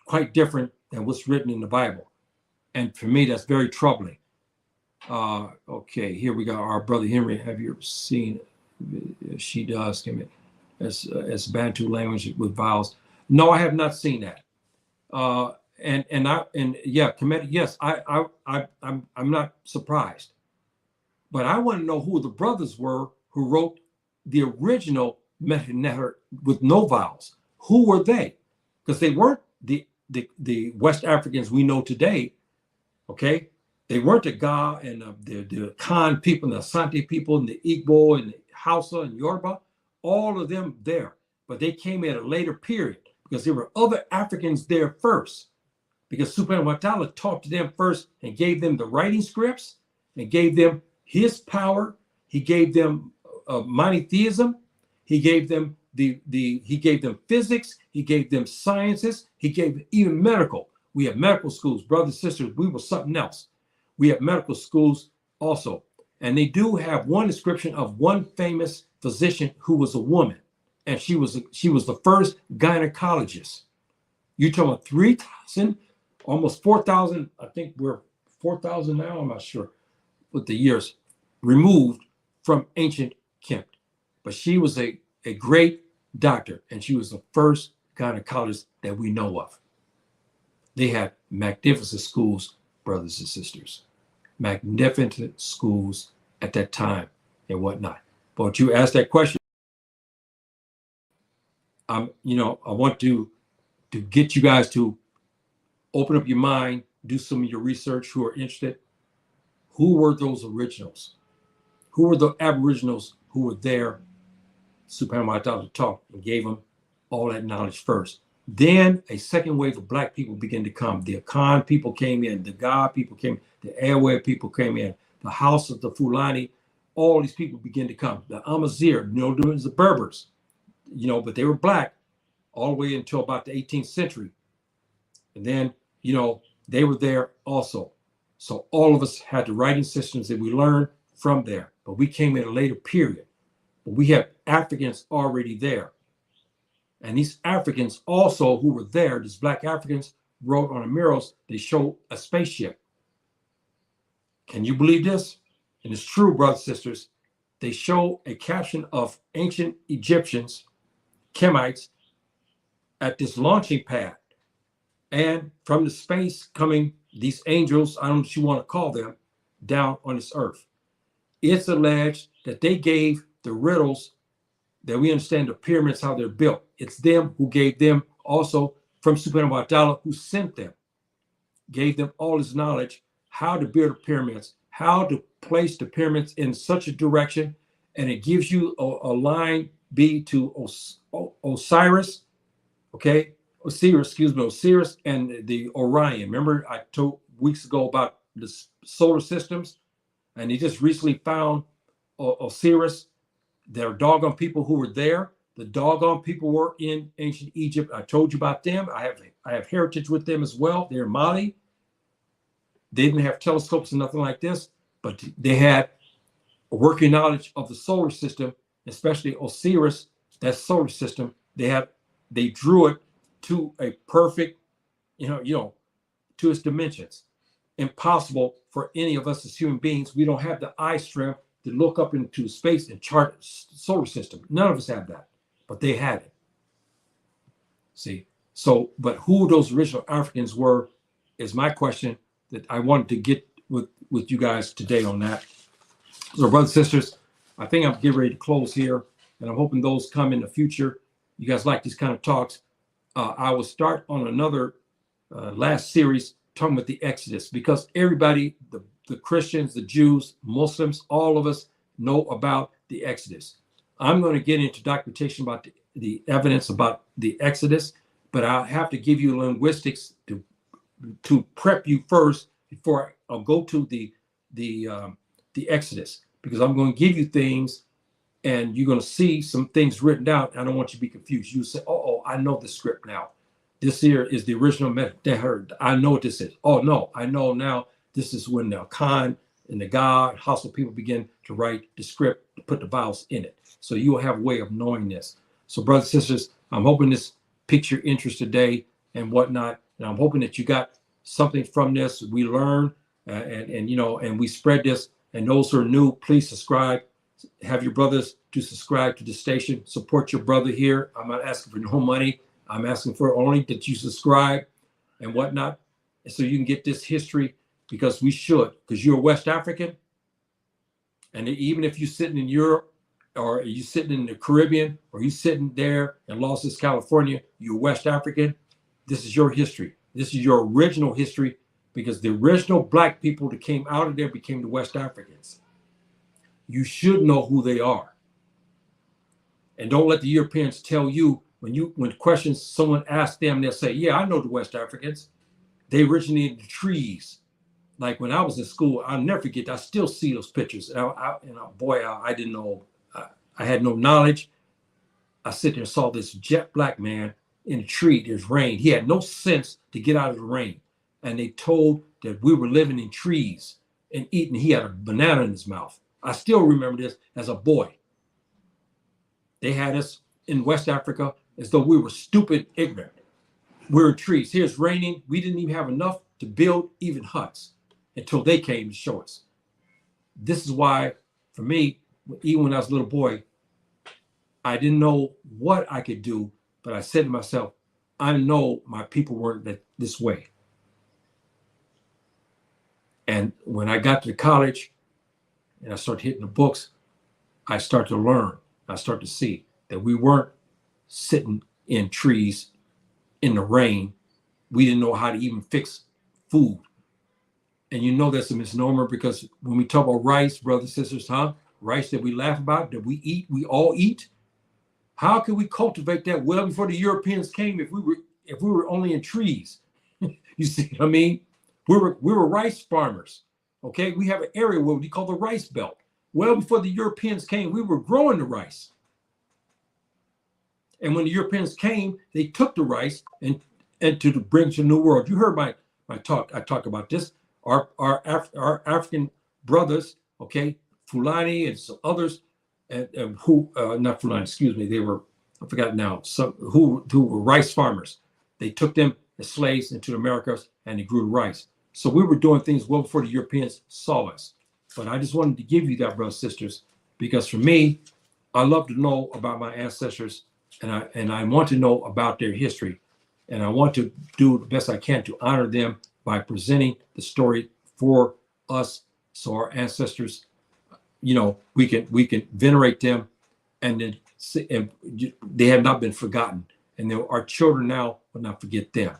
quite different than what's written in the Bible. And for me, that's very troubling. Okay, here we got our brother Henry. Have you ever seen it? She does. As Bantu language with vowels. No, I have not seen that. Yes, I'm not surprised. But I want to know who the brothers were who wrote the original Mdw Ntr with no vowels. Who were they? Because they weren't the West Africans we know today. Okay, they weren't the Ga and the Khan people and the Asante people and the Igbo and the Hausa and Yoruba. All of them there, but they came at a later period because there were other Africans there first, because Subhanahu wa Ta'ala talked to them first and gave them the writing scripts and gave them his power. He gave them monotheism. He gave them he gave them physics. He gave them sciences. He gave even medical. We have medical schools, brothers and sisters. We were something else. We have medical schools also, and they do have one description of one famous physician who was a woman, and she was the first gynecologist. You're talking about 3,000, almost 4,000. I think we're 4,000 now. I'm not sure with the years removed from ancient Kemt, but she was a great doctor, and she was the first gynecologist that we know of. They had magnificent schools, brothers and sisters, magnificent schools at that time and whatnot. But you asked that question. I want to get you guys to open up your mind, do some of your research who are interested. Who were those originals? Who were the Aboriginals who were there? Supernamatala talked and gave them all that knowledge first. Then a second wave of black people began to come. The Akan people came in, the Ga people came, the Airway people came in, the House of the Fulani, all these people began to come. The Amazigh, the Berbers, but they were black all the way until about the 18th century. And then, they were there also. So all of us had the writing systems that we learned from there, but we came at a later period. But we have Africans already there. And these Africans also who were there, these black Africans, wrote on the murals, they show a spaceship. Can you believe this? And it's true, brothers and sisters. They show a caption of ancient Egyptians, Kemites, at this launching pad. And from the space coming these angels, I don't know what you want to call them, down on this earth. It's alleged that they gave the riddles that we understand the pyramids, how they're built. It's them who gave them also from Supernamatala, who sent them, gave them all his knowledge, how to build the pyramids, how to place the pyramids in such a direction. And it gives you a line B to Osiris, okay? Osiris and the Orion. Remember I told weeks ago about the solar systems, and he just recently found Osiris. There are doggone people who were there. The doggone people were in ancient Egypt. I told you about them. I have heritage with them as well. They're Mali. They didn't have telescopes and nothing like this, but they had a working knowledge of the solar system, especially Osiris, that solar system. They drew it to a perfect, to its dimensions. Impossible for any of us as human beings. We don't have the eye strength to look up into space and chart solar system. None of us have that, but they had it. See, so, but who those original Africans were is my question that I wanted to get with you guys today on that. So brothers and sisters, I think I'm getting ready to close here, and I'm hoping those come in the future. You guys like these kind of talks. I will start on another last series talking about the Exodus, because everybody, the Christians, the Jews, Muslims, all of us know about the Exodus. I'm going to get into documentation about the evidence about the Exodus, but I'll have to give you linguistics to prep you first before I'll go to the Exodus, because I'm going to give you things and you're going to see some things written down. I don't want you to be confused. You say, oh, I know the script now. This here is the original method. I know what this is. Oh, no, I know now. This is when the Khan and the God, hostile people begin to write the script, to put the vowels in it. So you will have a way of knowing this. So brothers and sisters, I'm hoping this piques your interest today and whatnot. And I'm hoping that you got something from this. We learn and we spread this. And those who are new, please subscribe. Have your brothers to subscribe to the station. Support your brother here. I'm not asking for no money. I'm asking for only that you subscribe and whatnot, and so you can get this history, because we should, because you're West African. And even if you're sitting in Europe, or you're sitting in the Caribbean, or you're sitting there in Los Angeles, California, you're West African. This is your history. This is your original history, because the original black people that came out of there became the West Africans. You should know who they are. And don't let the Europeans tell you, when questions someone asks them, they'll say, yeah, I know the West Africans. They originated in the trees. Like when I was in school, I'll never forget, I still see those pictures. I didn't know, I had no knowledge. I sit there and saw this jet black man in a tree. There's rain. He had no sense to get out of the rain. And they told that we were living in trees and eating. He had a banana in his mouth. I still remember this as a boy. They had us in West Africa as though we were stupid, ignorant. We're in trees. Here's raining. We didn't even have enough to build even huts until they came to show us. This is why, for me, even when I was a little boy, I didn't know what I could do, but I said to myself, I know my people weren't this way. And when I got to college and I started hitting the books, I start to learn. I start to see that we weren't sitting in trees in the rain. We didn't know how to even fix food. And you know that's a misnomer, because when we talk about rice, brothers and sisters, rice that we laugh about, that we all eat. How can we cultivate that well before the Europeans came if we were only in trees? You see what I mean? We were rice farmers. Okay, we have an area where we call the rice belt. Well before the Europeans came, we were growing the rice. And when the Europeans came, they took the rice and to bring to the New World. You heard my talk. I talk about this. Our African brothers, okay, Fulani and some others, and who not Fulani, excuse me, they were, I forgot now, some who were rice farmers. They took them as slaves into the Americas and they grew the rice. So we were doing things well before the Europeans saw us. But I just wanted to give you that, brothers and sisters, because for me, I love to know about my ancestors, and I want to know about their history, and I want to do the best I can to honor them by presenting the story for us, so our ancestors, we can venerate them, and then and they have not been forgotten, and our children now will not forget them.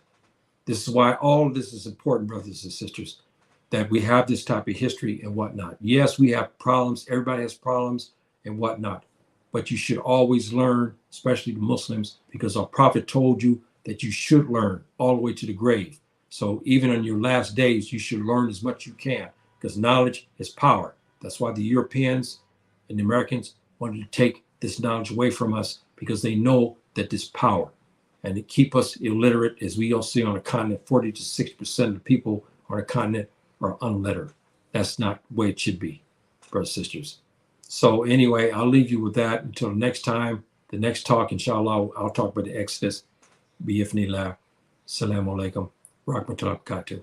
This is why all of this is important, brothers and sisters, that we have this type of history and whatnot. Yes, we have problems. Everybody has problems and whatnot. But you should always learn, especially the Muslims, because our prophet told you that you should learn all the way to the grave. So even in your last days, you should learn as much as you can, because knowledge is power. That's why the Europeans and the Americans wanted to take this knowledge away from us, because they know that this power, and to keep us illiterate, as we all see on the continent, 40 to 60% of the people on the continent are unlettered. That's not the way it should be, brothers and sisters. So anyway, I'll leave you with that until next time. The next talk, inshallah, I'll talk about the Exodus. Bi-idhnillah. Assalamu alaikum. Rahmatullahi wa barakatuh.